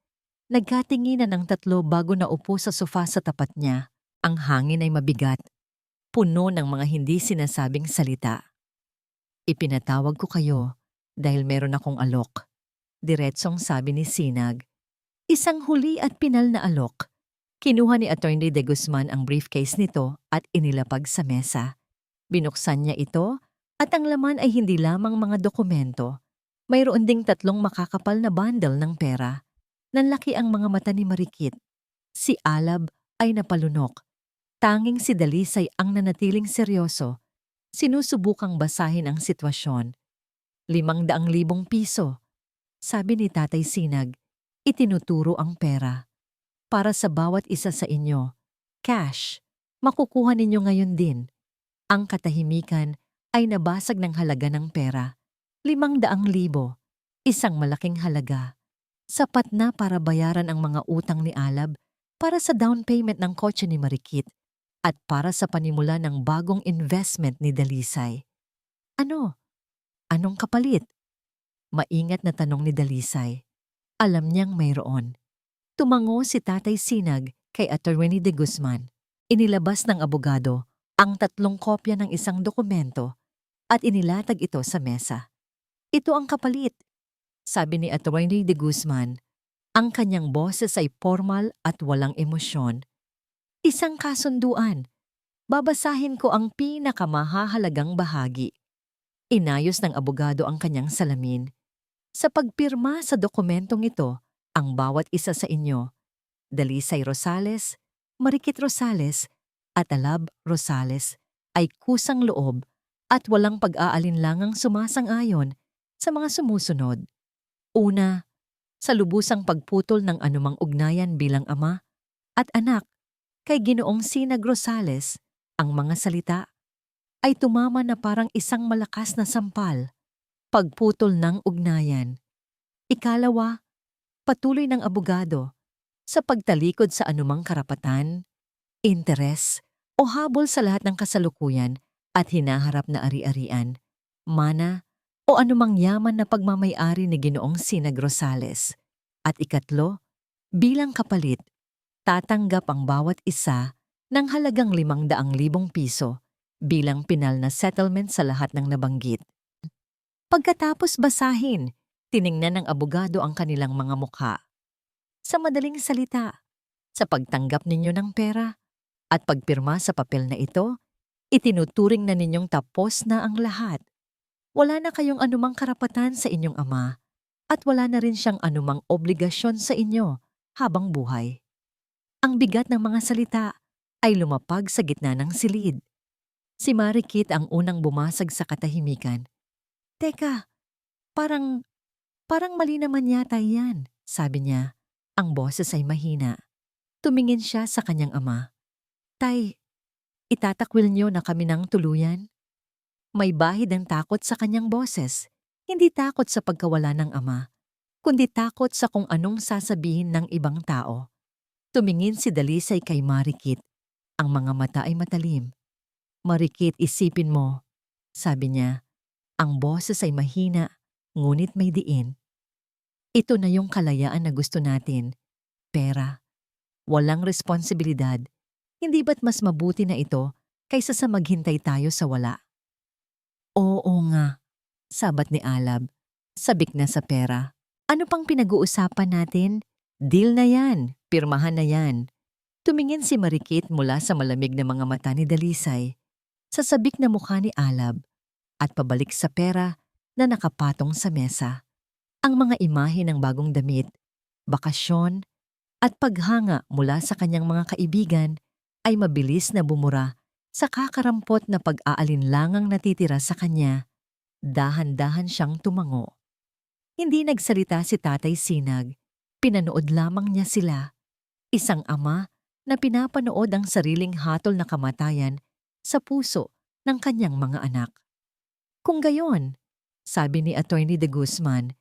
Nagkatinginan ang tatlo bago naupo sa sofa sa tapat niya. Ang hangin ay mabigat, puno ng mga hindi sinasabing salita. "Ipinatawag ko kayo dahil meron akong alok," diretsong sabi ni Sinag. Isang huli at pinal na alok. Kinuha ni Attorney De Guzman ang briefcase nito at inilapag sa mesa. Binuksan niya ito at ang laman ay hindi lamang mga dokumento. Mayroon ding 3 makakapal na bundle ng pera. Nanlaki ang mga mata ni Marikit. Si Alab ay napalunok. Tanging si Dalisay ang nanatiling seryoso. Sinusubukang basahin ang sitwasyon. 500,000 piso. Sabi ni Tatay Sinag, itinuturo ang pera. Para sa bawat isa sa inyo. Cash. Makukuha ninyo ngayon din. Ang katahimikan ay nabasag ng halaga ng pera. 500,000. Isang malaking halaga. Sapat na para bayaran ang mga utang ni Alab, para sa down payment ng kotse ni Marikit, at para sa panimula ng bagong investment ni Dalisay. "Ano? Anong kapalit?" Maingat na tanong ni Dalisay. Alam niyang mayroon. Tumango si Tatay Sinag kay Attorney De Guzman. Inilabas ng abogado ang 3 kopya ng isang dokumento at inilatag ito sa mesa. "Ito ang kapalit," sabi ni Attorney De Guzman. Ang kanyang boses ay formal at walang emosyon. "Isang kasunduan. Babasahin ko ang pinakamahahalagang bahagi." Inayos ng abogado ang kanyang salamin. "Sa pagpirma sa dokumentong ito, ang bawat isa sa inyo, Dalisay Rosales, Marikit Rosales, at Alab Rosales, ay kusang loob at walang pag-aalinlangang sumasang-ayon sa mga sumusunod. Una, sa lubusang pagputol ng anumang ugnayan bilang ama at anak kay Ginoong Sinag Rosales, ang mga salita ay tumama na parang isang malakas na sampal. Pagputol ng ugnayan. Ikalawa, patuloy ng abogado sa pagtalikod sa anumang karapatan, interes o habol sa lahat ng kasalukuyan at hinaharap na ari-arian, mana o anumang yaman na pagmamay-ari ni Ginoong Sinag Rosales. At ikatlo, bilang kapalit, tatanggap ang bawat isa ng halagang 500,000 piso bilang pinal na settlement sa lahat ng nabanggit. Pagkatapos basahin, tiningnan ng abogado ang kanilang mga mukha. Sa madaling salita, sa pagtanggap ninyo ng pera at pagpirma sa papel na ito, itinuturing na ninyong tapos na ang lahat. Wala na kayong anumang karapatan sa inyong ama at wala na rin siyang anumang obligasyon sa inyo habang buhay. Ang bigat ng mga salita ay lumapag sa gitna ng silid. Si Marikit ang unang bumasag sa katahimikan. "Teka, parang mali naman yata yan," sabi niya. Ang boses ay mahina. Tumingin siya sa kanyang ama. "Tay, itatakwil niyo na kami ng tuluyan?" May bahid ng takot sa kanyang boses. Hindi takot sa pagkawala ng ama, kundi takot sa kung anong sasabihin ng ibang tao. Tumingin si Dalisay kay Marikit. Ang mga mata ay matalim. "Marikit, isipin mo," sabi niya. Ang boses ay mahina, ngunit may diin. "Ito na yung kalayaan na gusto natin. Pera. Walang responsibilidad. Hindi ba't mas mabuti na ito kaysa sa maghintay tayo sa wala?" "Oo nga," sabat ni Alab. Sabik na sa pera. "Ano pang pinag-uusapan natin? Deal na yan. Pirmahan na yan." Tumingin si Marikit mula sa malamig na mga mata ni Dalisay, sa sabik na mukha ni Alab, at pabalik sa pera na nakapatong sa mesa. Ang mga imahe ng bagong damit, bakasyon, at paghanga mula sa kanyang mga kaibigan ay mabilis na bumura sa kakarampot na pag-aalinlangang natitira sa kanya. Dahan-dahan siyang tumango. Hindi nagsalita si Tatay Sinag. Pinanood lamang niya sila. Isang ama na pinapanood ang sariling hatol na kamatayan sa puso ng kanyang mga anak. Kung gayon, sabi ni Attorney De Guzman,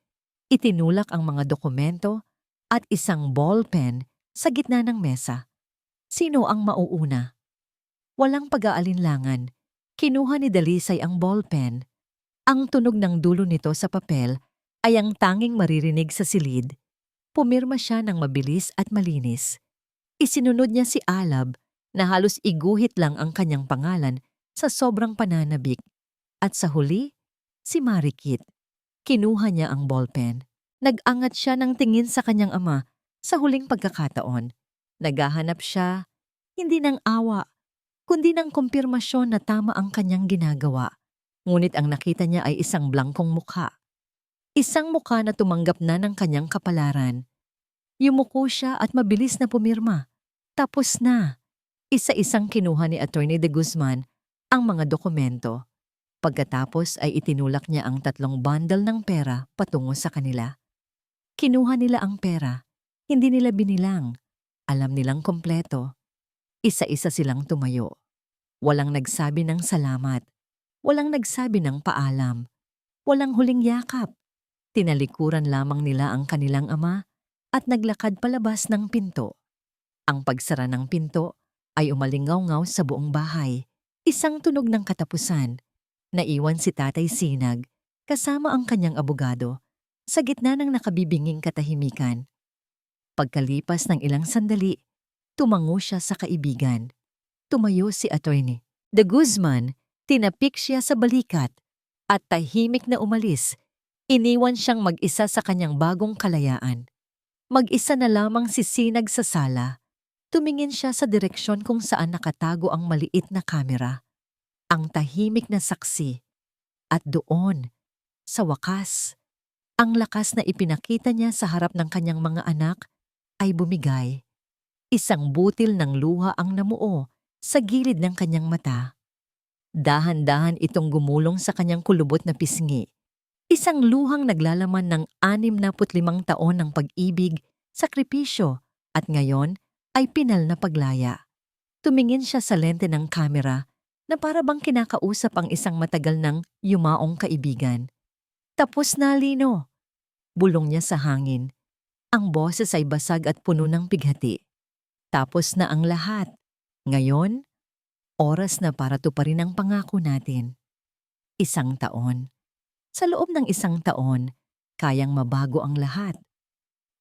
itinulak ang mga dokumento at isang ballpen sa gitna ng mesa. Sino ang mauuna? Walang pag-aalinlangan. Kinuha ni Dalisay ang ballpen. Ang tunog ng dulo nito sa papel ay ang tanging maririnig sa silid. Pumirma siya ng mabilis at malinis. Isinunod niya si Alab na halos iguhit lang ang kanyang pangalan sa sobrang pananabik. At sa huli, si Marikit. Kinuha niya ang ballpen. Nag-angat siya ng tingin sa kanyang ama sa huling pagkakataon. Naghahanap siya, hindi ng awa, kundi ng kumpirmasyon na tama ang kanyang ginagawa. Ngunit ang nakita niya ay isang blangkong mukha. Isang mukha na tumanggap na ng kanyang kapalaran. Yumuko siya at mabilis na pumirma. Tapos na. Isa-isang kinuha ni Attorney De Guzman ang mga dokumento. Pagkatapos ay itinulak niya ang 3 bundle ng pera patungo sa kanila. Kinuha nila ang pera. Hindi nila binilang. Alam nilang kompleto. Isa-isa silang tumayo. Walang nagsabi ng salamat. Walang nagsabi ng paalam. Walang huling yakap. Tinalikuran lamang nila ang kanilang ama at naglakad palabas ng pinto. Ang pagsara ng pinto ay umalingaw-ngaw sa buong bahay. Isang tunog ng katapusan. Naiwan si Tatay Sinag kasama ang kanyang abogado sa gitna ng nakabibinging katahimikan. Pagkalipas ng ilang sandali, tumango siya sa kaibigan. Tumayo si Attorney De Guzman, tinapik siya sa balikat at tahimik na umalis. Iniwan siyang mag-isa sa kanyang bagong kalayaan. Mag-isa na lamang si Sinag sa sala. Tumingin siya sa direksyon kung saan nakatago ang maliit na kamera. Ang tahimik na saksi. At doon, sa wakas, ang lakas na ipinakita niya sa harap ng kanyang mga anak ay bumigay. Isang butil ng luha ang namuo sa gilid ng kanyang mata. Dahan-dahan itong gumulong sa kanyang kulubot na pisngi. Isang luhang naglalaman ng 65 taon ng pag-ibig, sakripisyo, at ngayon ay pinal na paglaya. Tumingin siya sa lente ng kamera na para bang kinakausap ang isang matagal ng yumaong kaibigan. Tapos na, Lino. Bulong niya sa hangin. Ang boses ay basag at puno ng pighati. Tapos na ang lahat. Ngayon, oras na para tuparin ang pangako natin. 1 taon. Sa loob ng 1 taon, kayang mabago ang lahat.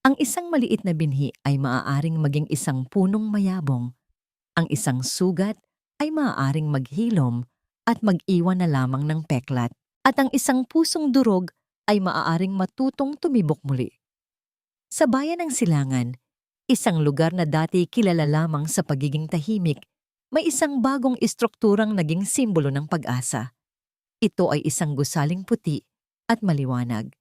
Ang isang maliit na binhi ay maaaring maging isang punong mayabong. Ang isang sugat ay maaaring maghilom at mag-iwan na lamang ng peklat. At ang isang pusong durog ay maaaring matutong tumibok muli. Sa bayan ng Silangan, isang lugar na dati kilala lamang sa pagiging tahimik, may isang bagong istrukturang naging simbolo ng pag-asa. Ito ay isang gusaling puti at maliwanag.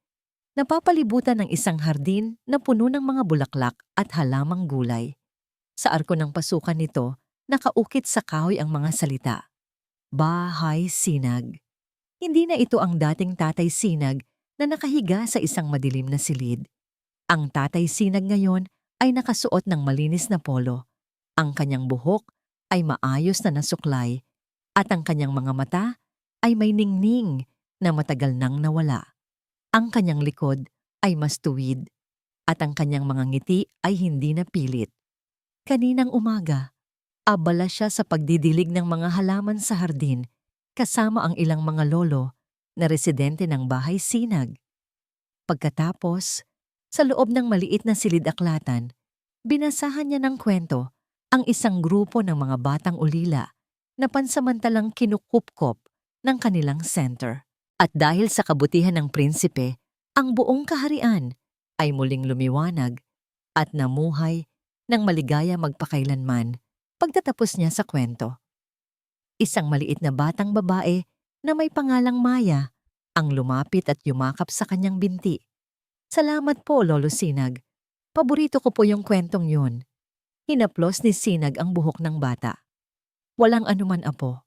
Napapalibutan ng isang hardin na puno ng mga bulaklak at halamang gulay. Sa arko ng pasukan nito, nakaukit sa kahoy ang mga salita. Bahay Sinag. Hindi na ito ang dating Tatay Sinag na nakahiga sa isang madilim na silid. Ang Tatay Sinag ngayon ay nakasuot ng malinis na polo. Ang kanyang buhok ay maayos na nasuklay at ang kanyang mga mata ay may ningning na matagal nang nawala. Ang kanyang likod ay mas tuwid at ang kanyang mga ngiti ay hindi na pilit. Kaninang umaga, abala siya sa pagdidilig ng mga halaman sa hardin kasama ang ilang mga lolo na residente ng Bahay Sinag. Pagkatapos, sa loob ng maliit na silid-aklatan, binasahan niya ng kwento ang isang grupo ng mga batang ulila na pansamantalang kinukupkop ng kanilang center. At dahil sa kabutihan ng prinsipe, ang buong kaharian ay muling lumiwanag at namuhay nang maligaya magpakailanman pagtatapos niya sa kwento. Isang maliit na batang babae na may pangalang Maya ang lumapit at yumakap sa kanyang binti. Salamat po, Lolo Sinag. Paborito ko po yung kwentong yun. Hinaplos ni Sinag ang buhok ng bata. Walang anuman, apo.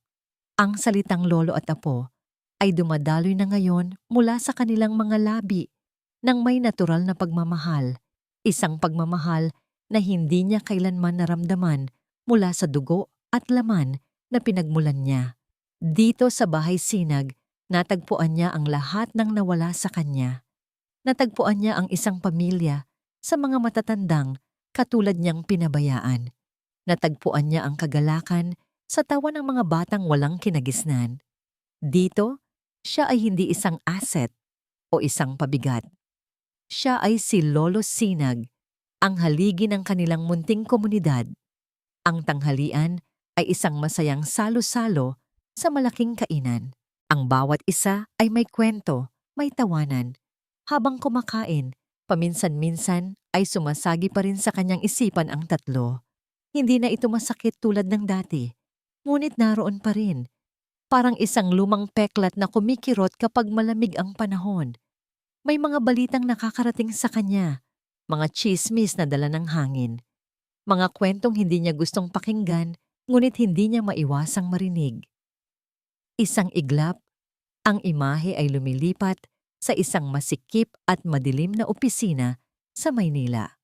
Ang salitang lolo at apo ay dumadaloy na ngayon mula sa kanilang mga labi ng may natural na pagmamahal. Isang pagmamahal na hindi niya kailanman naramdaman mula sa dugo at laman na pinagmulan niya. Dito sa bahay Sinag, natagpuan niya ang lahat ng nawala sa kanya. Natagpuan niya ang isang pamilya sa mga matatandang katulad niyang pinabayaan. Natagpuan niya ang kagalakan sa tawa ng mga batang walang kinagisnan. Dito, siya ay hindi isang asset o isang pabigat. Siya ay si Lolo Sinag, ang haligi ng kanilang munting komunidad. Ang tanghalian ay isang masayang salo-salo sa malaking kainan. Ang bawat isa ay may kwento, may tawanan. Habang kumakain, paminsan-minsan ay sumasagi pa rin sa kanyang isipan ang tatlo. Hindi na ito masakit tulad ng dati, ngunit naroon pa rin. Parang isang lumang peklat na kumikirot kapag malamig ang panahon. May mga balitang nakakarating sa kanya, mga tsismis na dala ng hangin. Mga kwentong hindi niya gustong pakinggan, ngunit hindi niya maiwasang marinig. Isang iglap, ang imahe ay lumilipat sa isang masikip at madilim na opisina sa Maynila.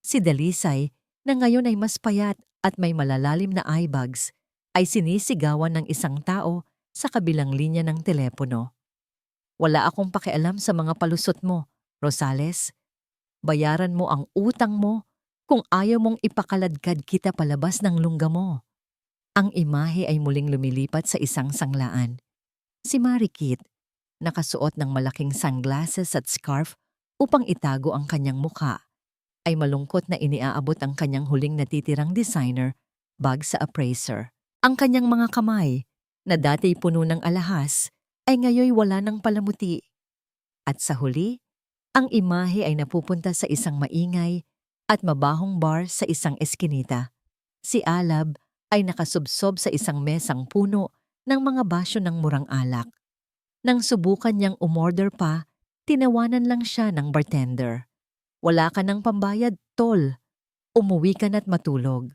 Si Dalisay, na ngayon ay mas payat at may malalalim na eye bags, ay sinisigawan ng isang tao sa kabilang linya ng telepono. Wala akong pakialam sa mga palusot mo, Rosales. Bayaran mo ang utang mo kung ayaw mong ipakaladkad kita palabas ng lungga mo. Ang imahe ay muling lumilipat sa isang sanglaan. Si Marikit, nakasuot ng malaking sunglasses at scarf upang itago ang kanyang mukha, ay malungkot na iniaabot ang kanyang huling natitirang designer bag sa appraiser. Ang kanyang mga kamay, na dati puno ng alahas, ay ngayoy wala ng palamuti. At sa huli, ang imahe ay napupunta sa isang maingay at mabahong bar sa isang eskinita. Si Alab ay nakasubsob sa isang mesang puno ng mga basyo ng murang alak. Nang subukan niyang umorder pa, tinawanan lang siya ng bartender. Wala ka ng pambayad, tol. Umuwi ka na't matulog.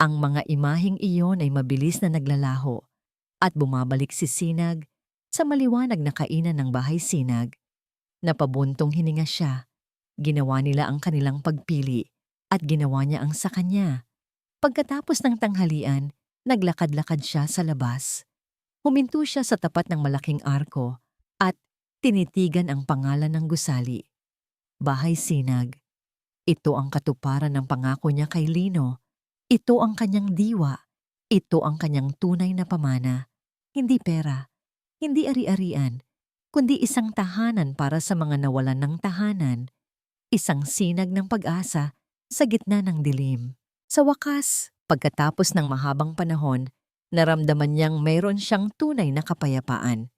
Ang mga imaheng iyon ay mabilis na naglalaho at bumabalik si Sinag sa maliwanag na kainan ng bahay Sinag. Napabuntong hininga siya. Ginawa nila ang kanilang pagpili at ginawa niya ang sa kanya. Pagkatapos ng tanghalian, naglakad-lakad siya sa labas. Huminto siya sa tapat ng malaking arko at tinitigan ang pangalan ng gusali. Bahay Sinag. Ito ang katuparan ng pangako niya kay Lino. Ito ang kanyang diwa. Ito ang kanyang tunay na pamana. Hindi pera, hindi ari-arian, kundi isang tahanan para sa mga nawalan ng tahanan. Isang sinag ng pag-asa sa gitna ng dilim. Sa wakas, pagkatapos ng mahabang panahon, naramdaman niyang mayroon siyang tunay na kapayapaan.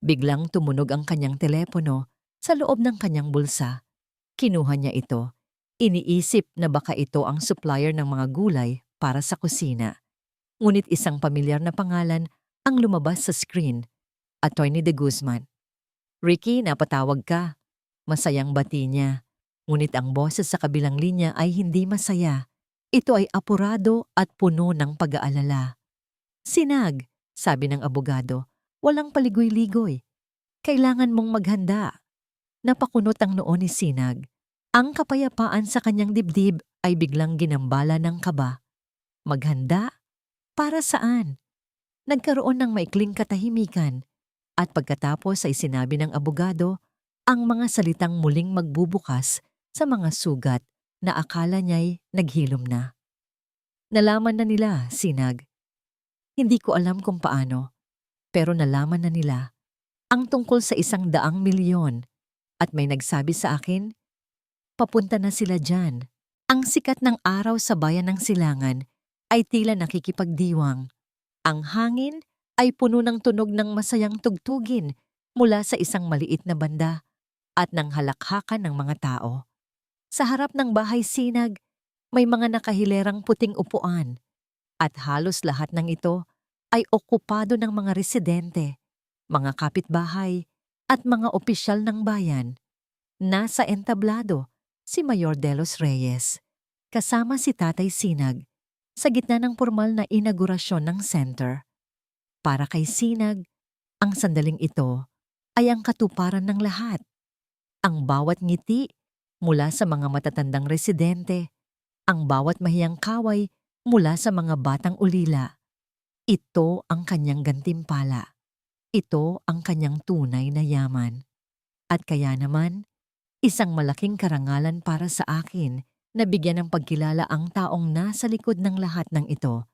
Biglang tumunog ang kanyang telepono sa loob ng kanyang bulsa. Kinuha niya ito. Iniisip na baka ito ang supplier ng mga gulay para sa kusina. Ngunit isang pamilyar na pangalan ang lumabas sa screen. Attorney De Guzman. Ricky, napatawag ka. Masayang bati niya. Ngunit ang boses sa kabilang linya ay hindi masaya. Ito ay apurado at puno ng pag-aalala. Sinag, sabi ng abogado, walang paligoy-ligoy. Kailangan mong maghanda. Napakunot ang noo ni Sinag. Ang kapayapaan sa kanyang dibdib ay biglang ginambala ng kaba. Maghanda? Para saan? Nagkaroon ng maikling katahimikan at pagkatapos ay sinabi ng abogado ang mga salitang muling magbubukas sa mga sugat na akala niya'y naghilom na. Nalaman na nila, Sinag. Hindi ko alam kung paano, pero nalaman na nila ang tungkol sa 100 milyon at may nagsabi sa akin, papunta na sila dyan. Ang sikat ng araw sa bayan ng Silangan ay tila nakikipagdiwang. Ang hangin ay puno ng tunog ng masayang tugtugin mula sa isang maliit na banda at ng halakhakan ng mga tao. Sa harap ng bahay Sinag, May mga nakahilerang puting upuan at halos lahat ng ito ay okupado ng mga residente, mga kapitbahay at mga opisyal ng bayan. Nasa entablado si Mayor De Los Reyes kasama si Tatay Sinag sa gitna ng formal na inaugurasyon ng center. Para kay Sinag, ang sandaling ito ay ang katuparan ng lahat. Ang bawat ngiti mula sa mga matatandang residente, ang bawat mahiyang kaway mula sa mga batang ulila. Ito ang kanyang gantimpala. Ito ang kanyang tunay na yaman. At kaya naman, isang malaking karangalan para sa akin na bigyan ng pagkilala ang taong nasa likod ng lahat ng ito,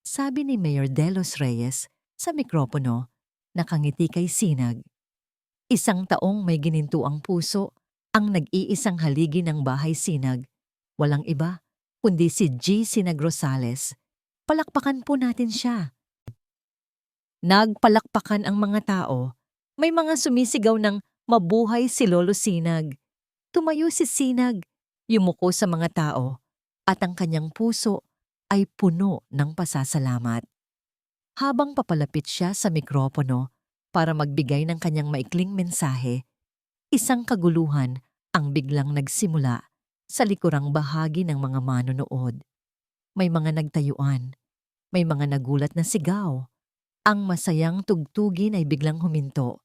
sabi ni Mayor De Los Reyes sa mikropono, nakangiti kay Sinag. Isang taong may ginintuang puso ang nag-iisang haligi ng bahay Sinag. Walang iba kundi si G. Sinag Rosales. Palakpakan po natin siya. Nagpalakpakan ang mga tao. May mga sumisigaw ng mabuhay si Lolo Sinag. Tumayo si Sinag, yumuko sa mga tao, at ang kanyang puso ay puno ng pasasalamat. Habang papalapit siya sa mikropono para magbigay ng kanyang maikling mensahe, isang kaguluhan ang biglang nagsimula sa likurang bahagi ng mga manonood. May mga nagtayuan, may mga nagulat na sigaw. Ang masayang tugtugin ay biglang huminto.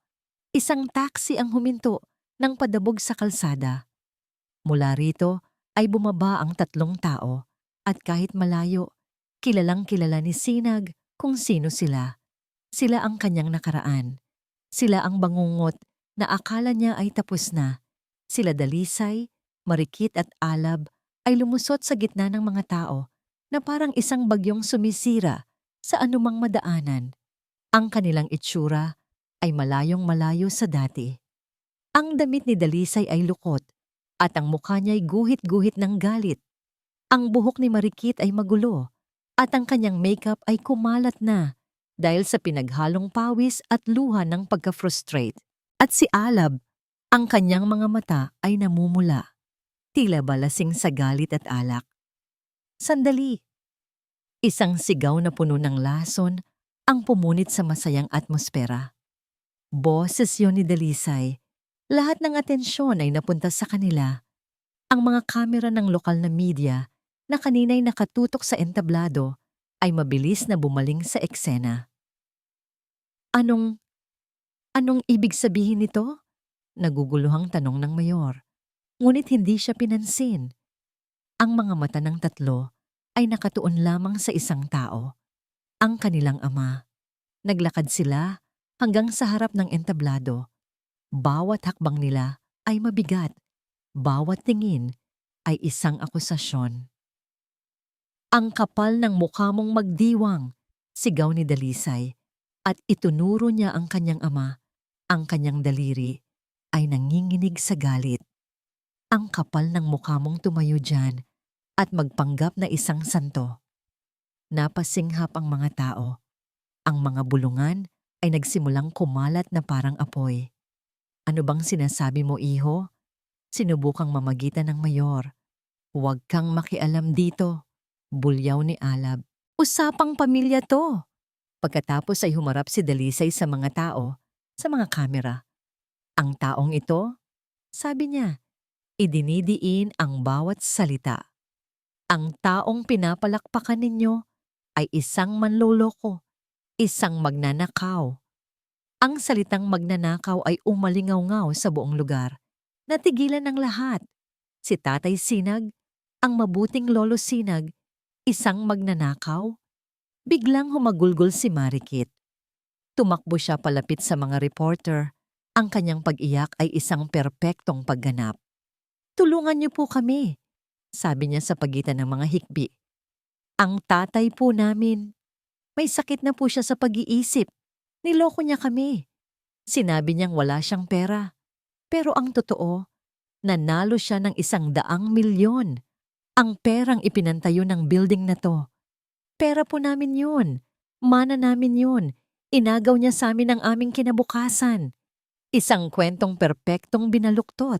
Isang taxi ang huminto nang padabog sa kalsada. Mula rito ay bumaba ang 3 tao at kahit malayo, kilalang-kilala ni Sinag kung sino sila. Sila ang kanyang nakaraan. Sila ang bangungot na akala niya ay tapos na. Sila Dalisay, Marikit at Alab ay lumusot sa gitna ng mga tao na parang isang bagyong sumisira sa anumang madaanan. Ang kanilang itsura ay malayong malayo sa dati. Ang damit ni Dalisay ay lukot at ang mukha niya'y guhit-guhit ng galit. Ang buhok ni Marikit ay magulo at ang kanyang makeup ay kumalat na dahil sa pinaghalong pawis at luha ng pagka-frustrate. At si Alab, ang kanyang mga mata ay namumula, tila balasing sa galit at alak. Sandali! Isang sigaw na puno ng lason ang pumunit sa masayang atmosfera. Boses yun ni Dalisay. Lahat ng atensyon ay napunta sa kanila. Ang mga kamera ng lokal na media na kanina'y nakatutok sa entablado ay mabilis na bumaling sa eksena. Anong ibig sabihin nito? Naguguluhang tanong ng mayor. Ngunit hindi siya pinansin. Ang mga mata ng 3 ay nakatuon lamang sa isang tao, ang kanilang ama. Naglakad sila hanggang sa harap ng entablado. Bawat hakbang nila ay mabigat. Bawat tingin ay isang akusasyon. Ang kapal ng mukha mong magdiwang, sigaw ni Dalisay, at itunuro niya ang kanyang ama. Ang kanyang daliri ay nanginginig sa galit. Ang kapal ng mukha mong tumayo dyan at magpanggap na isang santo. Napasinghap ang mga tao. Ang mga bulungan ay nagsimulang kumalat na parang apoy. Ano bang sinasabi mo, iho? Sinubukang mamagitan ng mayor. Huwag kang makialam dito, bulyaw ni Alab. Usapang pamilya to. Pagkatapos ay humarap si Dalisay sa mga tao, sa mga kamera. Ang taong ito, sabi niya, idinidiin ang bawat salita. Ang taong pinapalakpakan ninyo ay isang manloloko, isang magnanakaw. Ang salitang magnanakaw ay umalingaw-ngaw sa buong lugar. Natigilan ng lahat. Si Tatay Sinag, ang mabuting Lolo Sinag, isang magnanakaw. Biglang humagulgol si Marikit. Tumakbo siya palapit sa mga reporter. Ang kanyang pag-iyak ay isang perpektong pagganap. Tulungan niyo po kami, sabi niya sa pagitan ng mga hikbi. Ang tatay po namin. May sakit na po siya sa pag-iisip. Niloko niya kami. Sinabi niyang wala siyang pera. Pero ang totoo, nanalo siya ng 100 milyon. Ang perang ipinantayo ng building na to. Pera po namin yun. Mana namin yun. Inagaw niya sa amin ang aming kinabukasan. Isang kwentong perpektong binaluktot.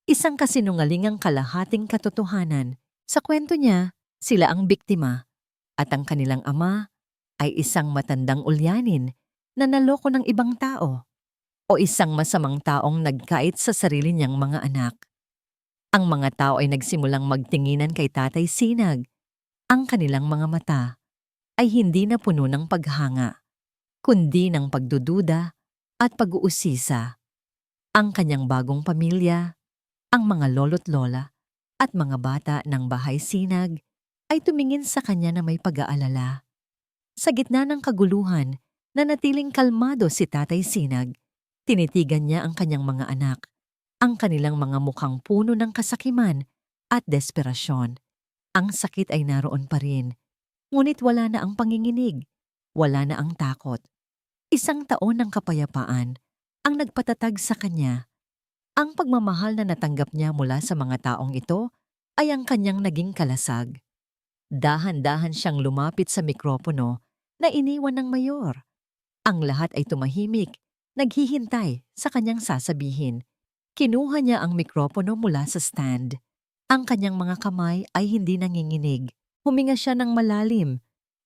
Isang kasinungalingang kalahating katotohanan. Sa kwento niya, sila ang biktima at ang kanilang ama ay isang matandang ulyanin na naloko ng ibang tao o isang masamang taong nagkait sa sarili niyang mga anak. Ang mga tao ay nagsimulang magtinginan kay Tatay Sinag. Ang kanilang mga mata ay hindi na puno ng paghanga, kundi ng pagdududa at pag-uusisa. Ang kanyang bagong pamilya, ang mga lolo't lola at mga bata ng bahay Sinag ay tumingin sa kanya na may pag-aalala. Sa gitna ng kaguluhan, nanatiling kalmado si Tatay Sinag. Tinitigan niya ang kanyang mga anak, ang kanilang mga mukhang puno ng kasakiman at desperasyon. Ang sakit ay naroon pa rin, ngunit wala na ang panginginig, wala na ang takot. Isang taon ng kapayapaan ang nagpatatag sa kanya. Ang pagmamahal na natanggap niya mula sa mga taong ito ay ang kanyang naging kalasag. Dahan-dahan siyang lumapit sa mikropono na iniwan ng mayor. Ang lahat ay tumahimik, naghihintay sa kanyang sasabihin. Kinuha niya ang mikropono mula sa stand. Ang kanyang mga kamay ay hindi nanginginig. Huminga siya ng malalim.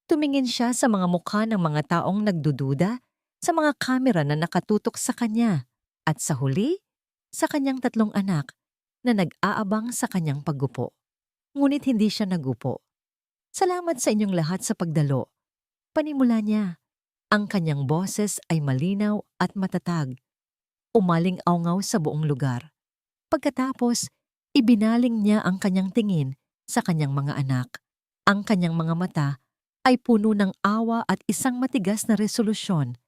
Tumingin siya sa mga mukha ng mga taong nagdududa, sa mga kamera na nakatutok sa kanya, at sa huli, sa kanyang 3 anak na nag-aabang sa kanyang paggupo. Ngunit hindi siya nagupo. Salamat sa inyong lahat sa pagdalo. Panimula niya. Ang kanyang boses ay malinaw at matatag. Umaling-awngaw sa buong lugar. Pagkatapos, ibinaling niya ang kanyang tingin sa kanyang mga anak. Ang kanyang mga mata ay puno ng awa at isang matigas na resolusyon.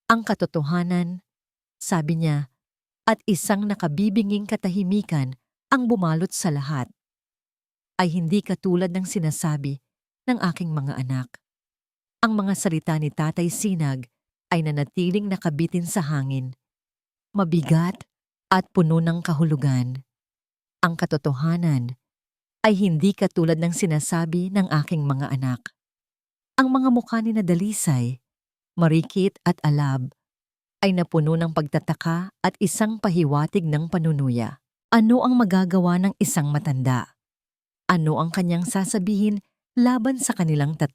Ang katotohanan, sabi niya, at isang nakabibinging katahimikan ang bumalot sa lahat, ay hindi katulad ng sinasabi ng aking mga anak. Ang mga salita ni Tatay Sinag ay nanatiling nakabitin sa hangin, mabigat at puno ng kahulugan. Ang katotohanan ay hindi katulad ng sinasabi ng aking mga anak. Ang mga mukha ni Dalisay, Marikit at Alab ay napuno ng pagtataka at isang pahiwatig ng panunuya. Ano ang magagawa ng isang matanda? Ano ang kanyang sasabihin laban sa kanilang 3?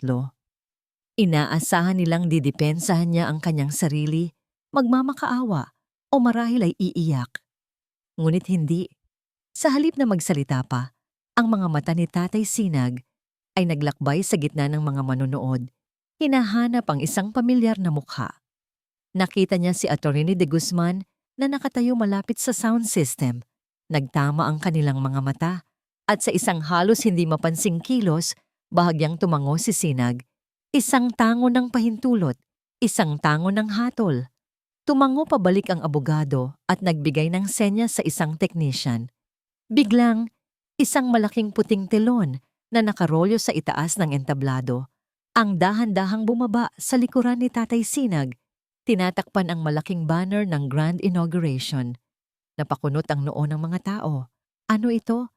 Inaasahan nilang didepensahan niya ang kanyang sarili, magmamakaawa o marahil ay iiyak. Ngunit hindi. Sa halip na magsalita pa, ang mga mata ni Tatay Sinag ay naglakbay sa gitna ng mga manonood. Hinahanap ang isang pamilyar na mukha. Nakita niya si Atty. De Guzman na nakatayo malapit sa sound system. Nagtama ang kanilang mga mata at sa isang halos hindi mapansing kilos, bahagyang tumango si Sinag. Isang tango ng pahintulot, isang tango ng hatol. Tumango pabalik ang abogado at nagbigay ng senya sa isang technician. Biglang, isang malaking puting telon na nakarolyo sa itaas ng entablado ang dahan-dahang bumaba sa likuran ni Tatay Sinag. Tinatakpan ang malaking banner ng Grand Inauguration. Napakunot ang noo ng mga tao. Ano ito?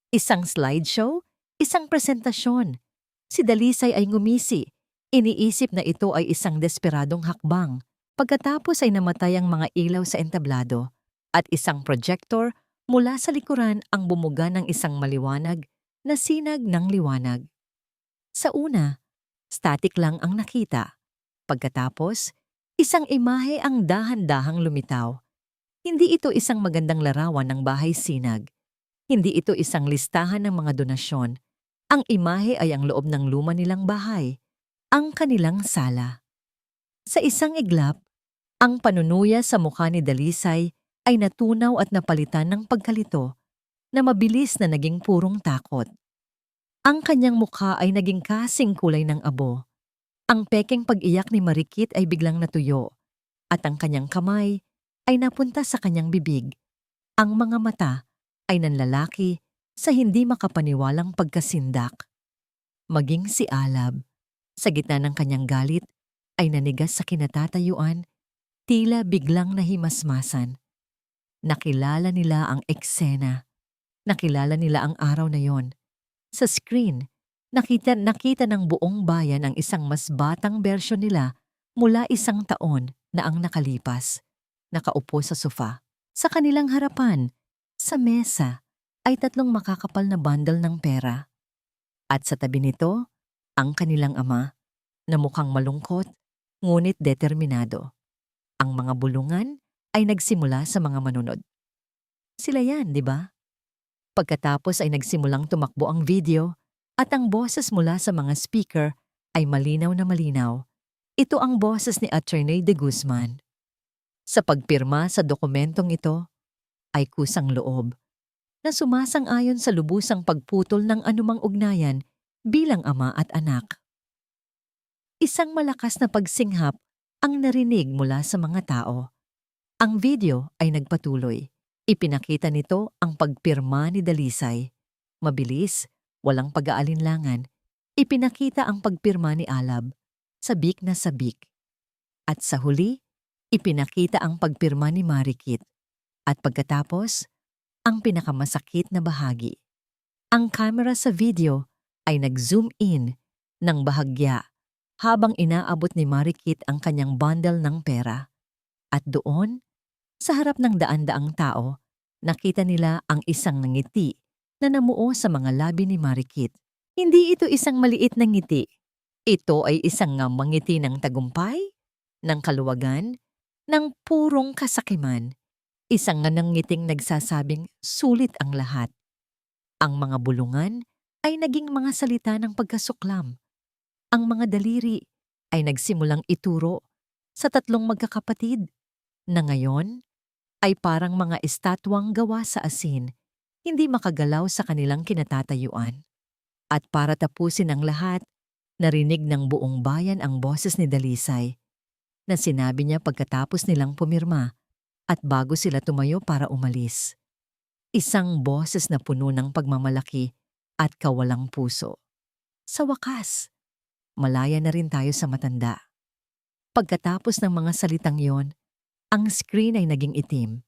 Isang slideshow? Isang presentasyon? Si Dalisay ay ngumisi. Iniisip na ito ay isang desperadong hakbang. Pagkatapos ay namatay ang mga ilaw sa entablado at isang projector mula sa likuran ang bumuga ng isang maliwanag na sinag ng liwanag. Sa una, static lang ang nakita. Pagkatapos, isang imahe ang dahan-dahang lumitaw. Hindi ito isang magandang larawan ng bahay Sinag. Hindi ito isang listahan ng mga donasyon. Ang imahe ay ang loob ng luma nilang bahay, ang kanilang sala. Sa isang iglap, ang panunuya sa mukha ni Dalisay ay natunaw at napalitan ng pagkalito na mabilis na naging purong takot. Ang kanyang mukha ay naging kasing kulay ng abo. Ang pekeng pag-iyak ni Marikit ay biglang natuyo at ang kanyang kamay ay napunta sa kanyang bibig. Ang mga mata ay nanlalaki sa hindi makapaniwalang pagkasindak. Maging si Alab, sa gitna ng kanyang galit, ay nanigas sa kinatatayuan, tila biglang nahimasmasan. Nakilala nila ang eksena. Nakilala nila ang araw na yon. Sa screen, nakita ng buong bayan ang isang mas batang bersyon nila mula 1 taon na ang nakalipas. Nakaupo sa sofa. Sa kanilang harapan, sa mesa, ay 3 makakapal na bundle ng pera. At sa tabi nito, ang kanilang ama na mukhang malungkot ngunit determinado. Ang mga bulungan ay nagsimula sa mga manunod. Sila yan, di ba? Pagkatapos ay nagsimulang tumakbo ang video at ang boses mula sa mga speaker ay malinaw na malinaw. Ito ang boses ni Attorney De Guzman. Sa pagpirma sa dokumentong ito ay kusang loob na sumasang-ayon sa lubusang pagputol ng anumang ugnayan bilang ama at anak. Isang malakas na pagsinghap ang narinig mula sa mga tao. Ang video ay nagpatuloy. Ipinakita nito ang pagpirma ni Dalisay. Mabilis, walang pag-aalinlangan. Ipinakita ang pagpirma ni Alab. Sabik na sabik. At sa huli, ipinakita ang pagpirma ni Marikit. At pagkatapos, ang pinakamasakit na bahagi. Ang camera sa video ay nag-zoom in ng bahagya habang inaabot ni Marikit ang kanyang bundle ng pera. At doon, sa harap ng daan-daang tao, nakita nila ang isang ngiti na namuo sa mga labi ni Marikit. Hindi ito isang maliit na ngiti. Ito ay isang ngiti ng tagumpay, ng kaluwagan, ng purong kasakiman. Isang ngiting nagsasabing sulit ang lahat. Ang mga bulungan ay naging mga salita ng pagkasuklam. Ang mga daliri ay nagsimulang ituro sa tatlong magkakapatid na ngayon ay parang mga estatwang gawa sa asin, hindi makagalaw sa kanilang kinatatayuan. At para tapusin ang lahat, narinig ng buong bayan ang boses ni Dalisay na sinabi niya pagkatapos nilang pumirma at bago sila tumayo para umalis. Isang boses na puno ng pagmamalaki at kawalang puso. Sa wakas, malaya na rin tayo sa matanda. Pagkatapos ng mga salitang yon, ang screen ay naging itim.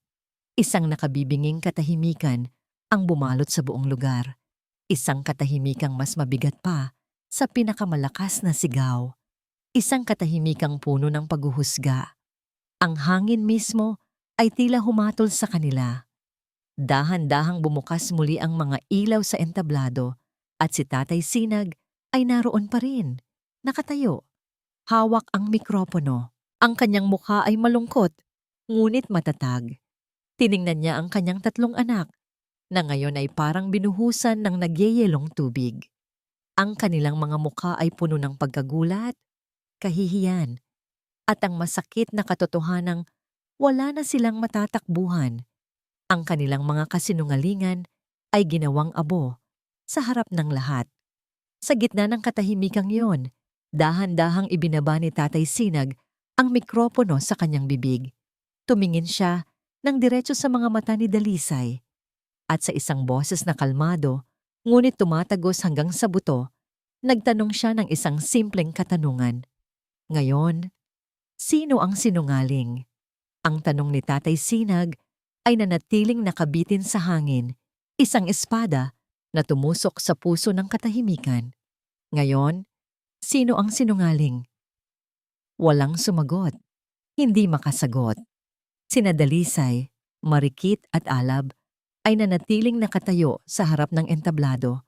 Isang nakabibinging katahimikan ang bumalot sa buong lugar. Isang katahimikang mas mabigat pa sa pinakamalakas na sigaw. Isang katahimikang puno ng paghuhusga. Ang hangin mismo ay tila humatol sa kanila. Dahan-dahang bumukas muli ang mga ilaw sa entablado at si Tatay Sinag ay naroon pa rin, nakatayo. Hawak ang mikropono. Ang kanyang mukha ay malungkot, ngunit matatag. Tiningnan niya ang kanyang tatlong anak na ngayon ay parang binuhusan ng nagyeyelong tubig. Ang kanilang mga mukha ay puno ng pagkagulat, kahihiyan, at ang masakit na katotohanang wala na silang matatakbuhan. Ang kanilang mga kasinungalingan ay ginawang abo sa harap ng lahat. Sa gitna ng katahimikang yon, dahan-dahang ibinaba ni Tatay Sinag ang mikropono sa kanyang bibig. Tumingin siya ng diretso sa mga mata ni Dalisay. At sa isang boses na kalmado, ngunit tumatagos hanggang sa buto, nagtanong siya ng isang simpleng katanungan. Ngayon, sino ang sinungaling? Ang tanong ni Tatay Sinag ay nanatiling nakabitin sa hangin, isang espada na tumusok sa puso ng katahimikan. Ngayon, sino ang sinungaling? Walang sumagot, hindi makasagot. Sina Dalisay, Marikit at Alab ay nanatiling nakatayo sa harap ng entablado,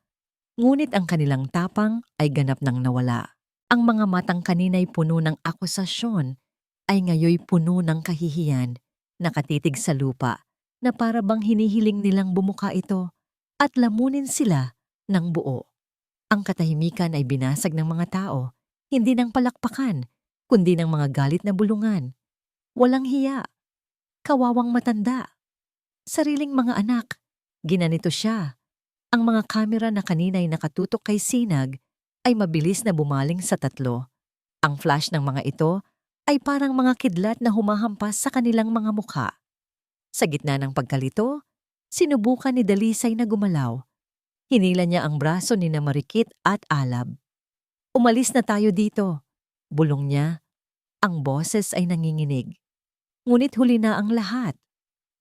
ngunit ang kanilang tapang ay ganap nang nawala. Ang mga matang kanina'y puno ng akusasyon ay ngayoy puno ng kahihiyan, nakatitig sa lupa na para bang hinihiling nilang bumuka ito at lamunin sila ng buo. Ang katahimikan ay binasag ng mga tao, hindi ng palakpakan, kundi ng mga galit na bulungan. Walang hiya, kawawang matanda, sariling mga anak, ginanito siya. Ang mga kamera na kanina'y nakatutok kay Sinag ay mabilis na bumaling sa tatlo. Ang flash ng mga ito ay parang mga kidlat na humahampas sa kanilang mga mukha. Sa gitna ng pagkalito, sinubukan ni Dalisay na gumalaw. Hinila niya ang braso ni Marikit at Alab. Umalis na tayo dito, bulong niya. Ang boses ay nanginginig. Ngunit huli na ang lahat.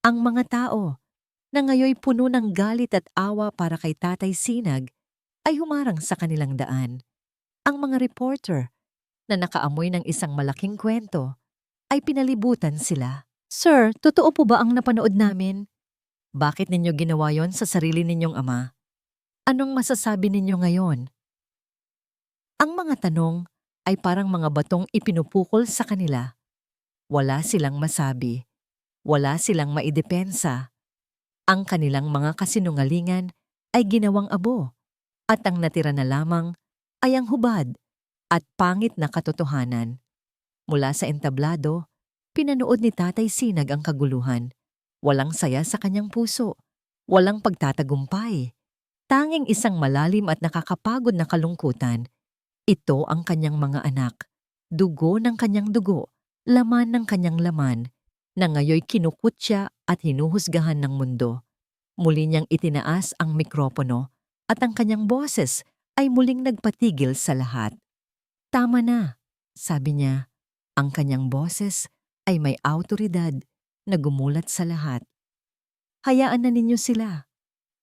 Ang mga tao, na ngayoy puno ng galit at awa para kay Tatay Sinag, ay humarang sa kanilang daan. Ang mga reporter, na nakaamoy ng isang malaking kwento, ay pinalibutan sila. Sir, totoo po ba ang napanood namin? Bakit ninyo ginawa yon sa sarili ninyong ama? Anong masasabi ninyo ngayon? Ang mga tanong ay parang mga batong ipinupukol sa kanila. Wala silang masabi. Wala silang maidepensa. Ang kanilang mga kasinungalingan ay ginawang abo at ang natira na lamang ay ang hubad at pangit na katotohanan. Mula sa entablado, pinanood ni Tatay Sinag ang kaguluhan. Walang saya sa kanyang puso. Walang pagtatagumpay. Tanging isang malalim at nakakapagod na kalungkutan. Ito ang kanyang mga anak. Dugo ng kanyang dugo, laman ng kanyang laman, na ngayoy kinukutya at hinuhusgahan ng mundo. Muli niyang itinaas ang mikropono at ang kanyang boses ay muling nagpatigil sa lahat. Tama na, sabi niya. Ang kanyang boses ay may awtoridad na gumulat sa lahat. Hayaan na ninyo sila.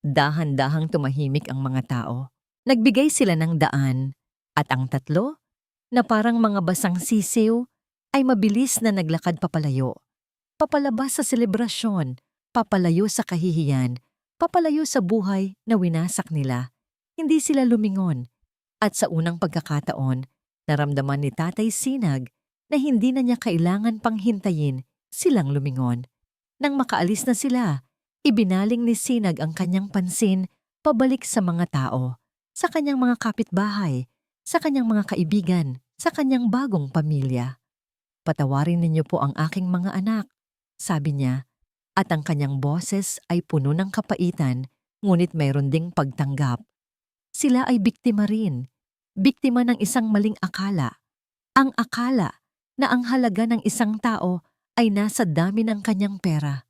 Dahan-dahang tumahimik ang mga tao. Nagbigay sila ng daan at ang tatlo, na parang mga basang sisiw, ay mabilis na naglakad papalayo. Papalabas sa selebrasyon, papalayo sa kahihiyan, papalayo sa buhay na winasak nila. Hindi sila lumingon. At sa unang pagkakataon, naramdaman ni Tatay Sinag na hindi na niya kailangan pang hintayin silang lumingon. Nang makaalis na sila, ibinaling ni Sinag ang kanyang pansin pabalik sa mga tao, sa kanyang mga kapitbahay, sa kanyang mga kaibigan, sa kanyang bagong pamilya. Patawarin ninyo po ang aking mga anak, sabi niya, at ang kanyang boses ay puno ng kapaitan, ngunit mayroon ding pagtanggap. Sila ay biktima rin, biktima ng isang maling akala. Ang akala na ang halaga ng isang tao ay nasa dami ng kanyang pera.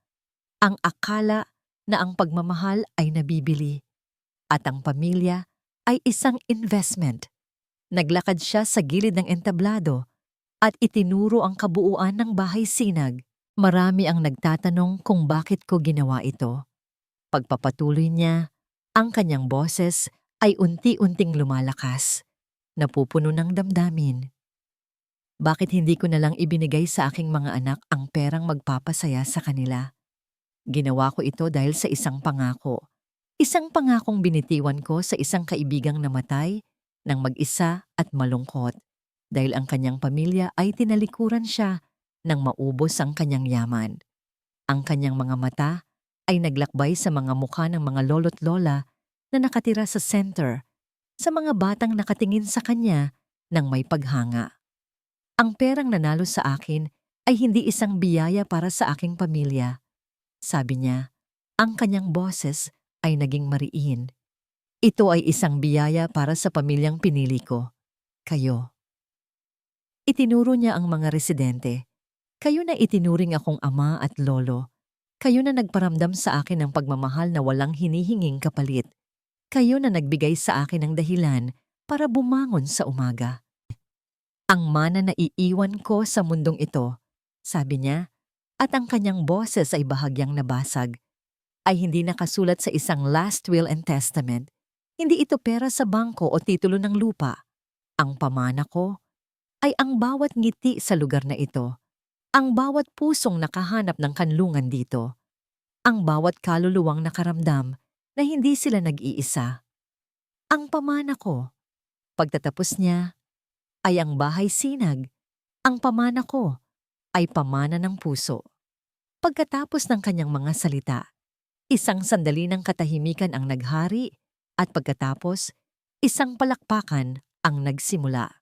Ang akala na ang pagmamahal ay nabibili. At ang pamilya ay isang investment. Naglakad siya sa gilid ng entablado at itinuro ang kabuuan ng bahay sinag. Marami ang nagtatanong kung bakit ko ginawa ito. Pagpapatuloy niya, ang kanyang boses ay unti-unting lumalakas, napupuno ng damdamin. Bakit hindi ko na lang ibinigay sa aking mga anak ang perang magpapasaya sa kanila? Ginawa ko ito dahil sa isang pangako. Isang pangakong binitiwan ko sa isang kaibigang namatay ng mag-isa at malungkot dahil ang kanyang pamilya ay tinalikuran siya nang maubos ang kanyang yaman. Ang kanyang mga mata ay naglakbay sa mga mukha ng mga lolo't lola na nakatira sa center, sa mga batang nakatingin sa kanya ng may paghanga. Ang perang nanalo sa akin ay hindi isang biyaya para sa aking pamilya. Sabi niya, ang kanyang boses ay naging mariin. Ito ay isang biyaya para sa pamilyang pinili ko, kayo. Itinuro niya ang mga residente. Kayo na itinuring akong ama at lolo. Kayo na nagparamdam sa akin ng pagmamahal na walang hinihinging kapalit. Kayo na nagbigay sa akin ng dahilan para bumangon sa umaga. Ang mana na iiwan ko sa mundong ito, sabi niya, at ang kanyang boses ay bahagyang nabasag, ay hindi nakasulat sa isang last will and testament. Hindi ito pera sa bangko o titulo ng lupa. Ang pamana ko ay ang bawat ngiti sa lugar na ito, ang bawat pusong nakahanap ng kanlungan dito, ang bawat kaluluwang nakaramdam na hindi sila nag-iisa. Ang pamana ko, pagtatapos niya, ay ang bahay sinag. Ang pamana ko ay pamana ng puso. Pagkatapos ng kanyang mga salita, isang sandali ng katahimikan ang naghari at pagkatapos, isang palakpakan ang nagsimula.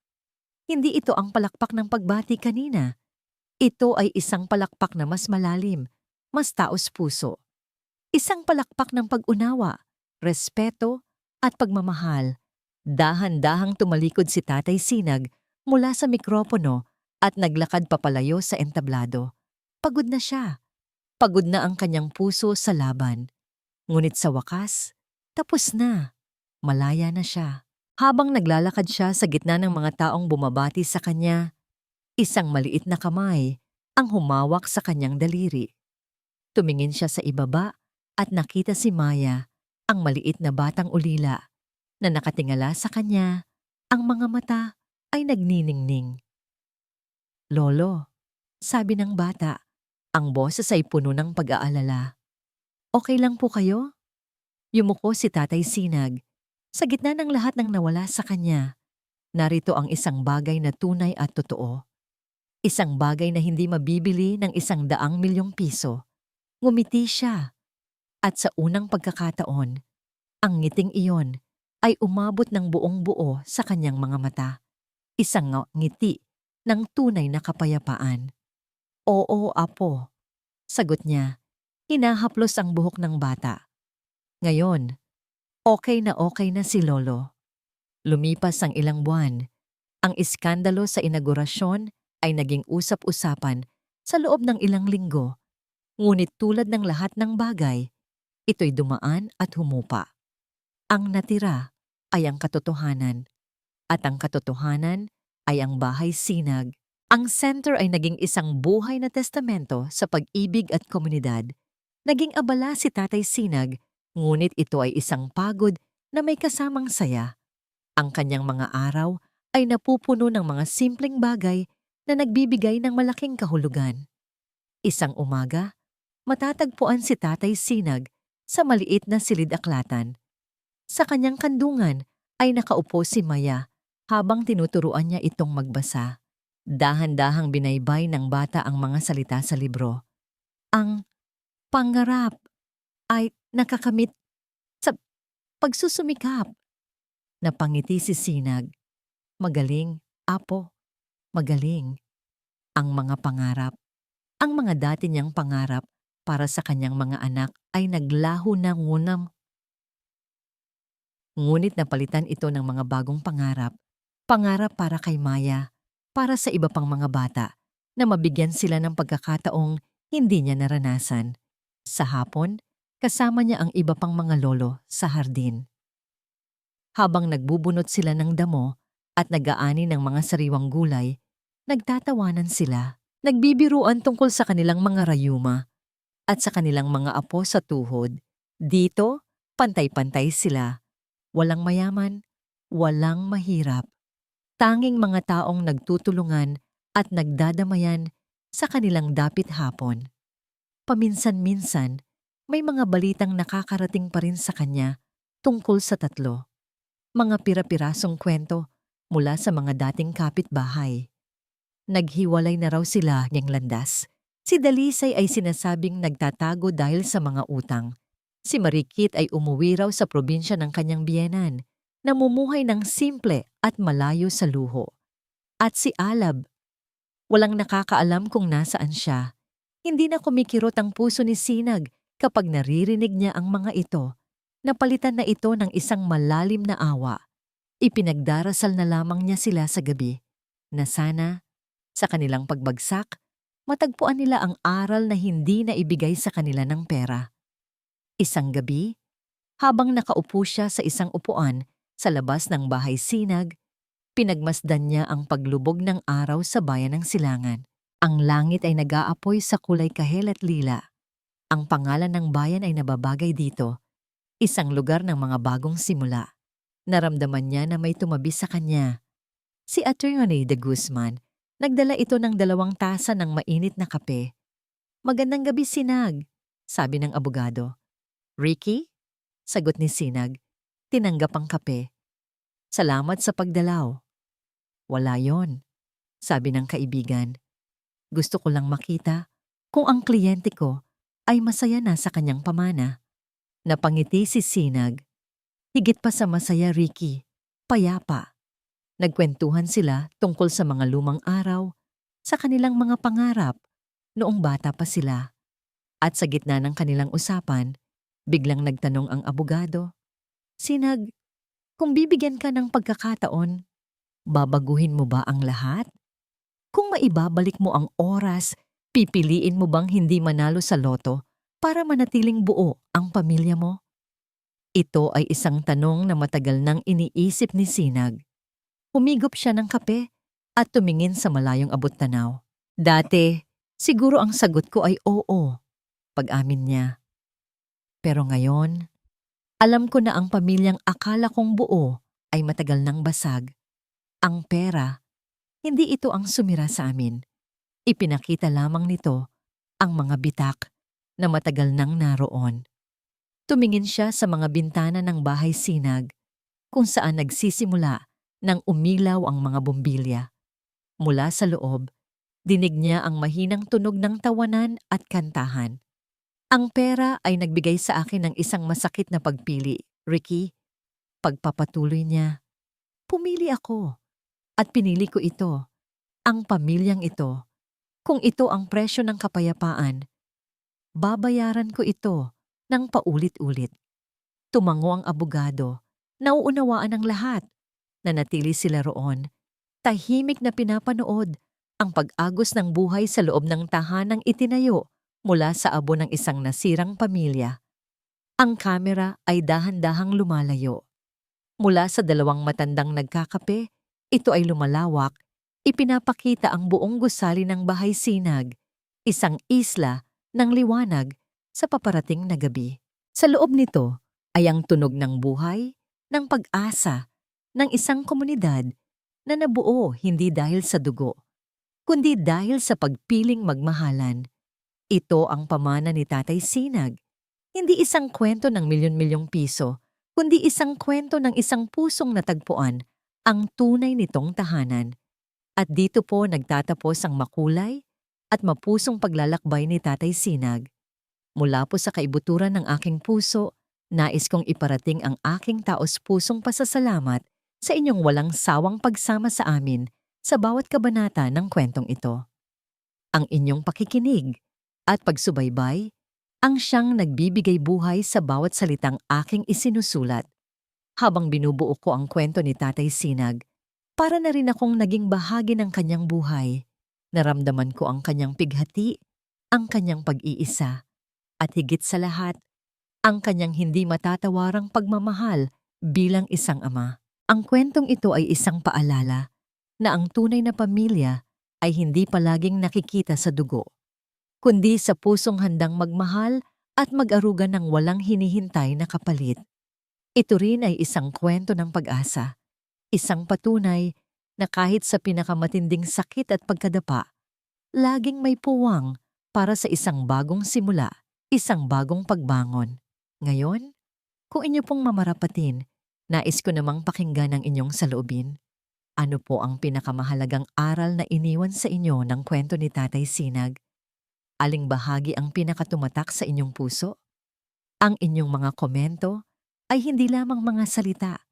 Hindi ito ang palakpak ng pagbati kanina. Ito ay isang palakpak na mas malalim, mas taos puso. Isang palakpak ng pag-unawa, respeto at pagmamahal. Dahan-dahang tumalikod si Tatay Sinag mula sa mikropono at naglakad papalayo sa entablado. Pagod na siya. Pagod na ang kanyang puso sa laban. Ngunit sa wakas, tapos na. Malaya na siya. Habang naglalakad siya sa gitna ng mga taong bumabati sa kanya, isang maliit na kamay ang humawak sa kanyang daliri. Tumingin siya sa ibaba at nakita si Maya, ang maliit na batang ulila, na nakatingala sa kanya, ang mga mata ay nagniningning. Lolo, sabi ng bata, ang boses ay puno ng pag-aalala. Okay lang po kayo? Yumuko si Tatay Sinag, sa gitna ng lahat ng nawala sa kanya. narito ang isang bagay na tunay at totoo. Isang bagay na hindi mabibili ng 100 milyong piso. Ngumiti siya. At sa unang pagkakataon, ang ngiting iyon ay umabot ng buong buo sa kanyang mga mata. Isang ngiti ng tunay na kapayapaan. Oo, apo, sagot niya. Hinahaplos ang buhok ng bata. Ngayon, okay na si Lolo. Lumipas ang ilang buwan. Ang iskandalo sa inaugurasyon ay naging usap-usapan sa loob ng ilang linggo. Ngunit tulad ng lahat ng bagay, ito'y dumaan at humupa. Ang natira ay ang katotohanan. At ang katotohanan ay ang bahay sinag. Ang center ay naging isang buhay na testamento sa pag-ibig at komunidad. Naging abala si Tatay Sinag, ngunit ito ay isang pagod na may kasamang saya. Ang kanyang mga araw ay napupuno ng mga simpleng bagay na nagbibigay ng malaking kahulugan. Isang umaga, matatagpuan si Tatay Sinag sa maliit na silid-aklatan. Sa kanyang kandungan ay nakaupo si Maya habang tinuturuan niya itong magbasa. Dahan-dahang binaybay ng bata ang mga salita sa libro. Ang pangarap ay nakakamit sa pagsusumikap. Napangiti si Sinag. Magaling, apo, magaling. Ang mga pangarap, ang mga dati niyang pangarap para sa kanyang mga anak ay naglaho na ngunit napalitan ito ng mga bagong pangarap. Pangarap para kay Maya, para sa iba pang mga bata, na mabigyan sila ng pagkakataong hindi niya naranasan. Sa hapon, kasama niya ang iba pang mga lolo sa hardin. Habang nagbubunot sila ng damo at nag-aani ng mga sariwang gulay, nagtatawanan sila, nagbibiruan tungkol sa kanilang mga rayuma at sa kanilang mga apo sa tuhod. Dito, pantay-pantay sila. Walang mayaman, walang mahirap. Tanging mga taong nagtutulungan at nagdadamayan sa kanilang dapit hapon. Paminsan-minsan, may mga balitang nakakarating pa rin sa kanya tungkol sa tatlo. Mga pira-pirasong kwento mula sa mga dating kapitbahay. Naghiwalay na raw sila niyang landas. Si Dalisay ay sinasabing nagtatago dahil sa mga utang. Si Marikit ay umuwi raw sa probinsya ng kanyang biyenan, namumuhay ng simple at malayo sa luho. At si Alab, walang nakakaalam kung nasaan siya. Hindi na kumikirot ang puso ni Sinag kapag naririnig niya ang mga ito. Napalitan na ito ng isang malalim na awa. Ipinagdarasal na lamang niya sila sa gabi, na sana, sa kanilang pagbagsak, matagpuan nila ang aral na hindi na ibigay sa kanila ng pera. Isang gabi, habang nakaupo siya sa isang upuan sa labas ng bahay sinag, pinagmasdan niya ang paglubog ng araw sa bayan ng Silangan. Ang langit ay nag-aapoy sa kulay kahel at lila. Ang pangalan ng bayan ay nababagay dito, isang lugar ng mga bagong simula. Naramdaman niya na may tumabi sa kanya. Si Attorney de Guzman, nagdala ito ng 2 tasa ng mainit na kape. Magandang gabi, Sinag, sabi ng abogado. Ricky? Sagot ni Sinag. Tinanggap ang kape. Salamat sa pagdalaw. Wala yon, sabi ng kaibigan. Gusto ko lang makita kung ang kliyente ko ay masaya na sa kanyang pamana. Napangiti si Sinag. Higit pa sa masaya, Ricky, payapa. Nagkwentuhan sila tungkol sa mga lumang araw, sa kanilang mga pangarap, noong bata pa sila. At sa gitna ng kanilang usapan, biglang nagtanong ang abogado, Sinag, kung bibigyan ka ng pagkakataon, babaguhin mo ba ang lahat? Kung maibabalik mo ang oras, pipiliin mo bang hindi manalo sa loto para manatiling buo ang pamilya mo? Ito ay isang tanong na matagal nang iniisip ni Sinag. Humigop siya ng kape at tumingin sa malayong abot-tanaw. Dati, siguro ang sagot ko ay oo, pag-amin niya. Pero ngayon, alam ko na ang pamilyang akala kong buo ay matagal nang basag. Ang pera, hindi ito ang sumira sa amin. Ipinakita lamang nito ang mga bitak na matagal nang naroon. Tumingin siya sa mga bintana ng bahay sinag kung saan nagsisimula nang umilaw ang mga bombilya. Mula sa loob, dinig niya ang mahinang tunog ng tawanan at kantahan. Ang pera ay nagbigay sa akin ng isang masakit na pagpili, Ricky. Pagpapatuloy niya, pumili ako at pinili ko ito, ang pamilyang ito. Kung ito ang presyo ng kapayapaan, babayaran ko ito ng paulit-ulit. Tumango ang abogado, nauunawaan ng lahat. Nanatili sila roon, tahimik na pinapanood ang pag-agos ng buhay sa loob ng tahanang itinayo mula sa abo ng isang nasirang pamilya. Ang kamera ay dahan-dahang lumalayo. Mula sa dalawang matandang nagkakape, ito ay lumalawak, ipinapakita ang buong gusali ng Bahay Sinag, isang isla ng liwanag sa paparating na gabi. Sa loob nito ay ang tunog ng buhay, ng pag-asa, ng isang komunidad na nabuo hindi dahil sa dugo, kundi dahil sa pagpiling magmahalan. Ito ang pamana ni Tatay Sinag, hindi isang kwento ng milyon-milyong piso, kundi isang kwento ng isang pusong natagpuan ang tunay nitong tahanan. At dito po nagtatapos ang makulay at mapusong paglalakbay ni Tatay Sinag. Mula po sa kaibuturan ng aking puso, nais kong iparating ang aking taos-pusong pasasalamat sa inyong walang sawang pagsama sa amin sa bawat kabanata ng kwentong ito. Ang inyong pakikinig at pagsubaybay ang siyang nagbibigay buhay sa bawat salitang aking isinusulat. Habang binubuo ko ang kwento ni Tatay Sinag, para na rin akong naging bahagi ng kanyang buhay. Naramdaman ko ang kanyang pighati, ang kanyang pag-iisa, at higit sa lahat, ang kanyang hindi matatawarang pagmamahal bilang isang ama. Ang kwentong ito ay isang paalala na ang tunay na pamilya ay hindi palaging nakikita sa dugo, kundi sa pusong handang magmahal at mag-aruga ng walang hinihintay na kapalit. Ito rin ay isang kwento ng pag-asa, isang patunay na kahit sa pinakamatinding sakit at pagkadapa, laging may puwang para sa isang bagong simula, isang bagong pagbangon. Ngayon, kung inyo pong mamarapatin, nais ko namang pakinggan ang inyong saloobin. Ano po ang pinakamahalagang aral na iniwan sa inyo ng kwento ni Tatay Sinag? Aling bahagi ang pinakatumatak sa inyong puso? Ang inyong mga komento ay hindi lamang mga salita.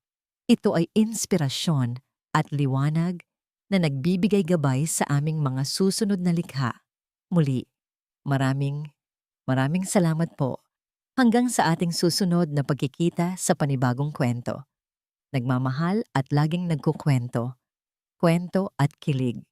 Ito ay inspirasyon at liwanag na nagbibigay gabay sa aming mga susunod na likha. Muli, maraming salamat po. Hanggang sa ating susunod na pagkikita sa panibagong kwento. Nagmamahal at laging nagkukwento. Kwento at kilig.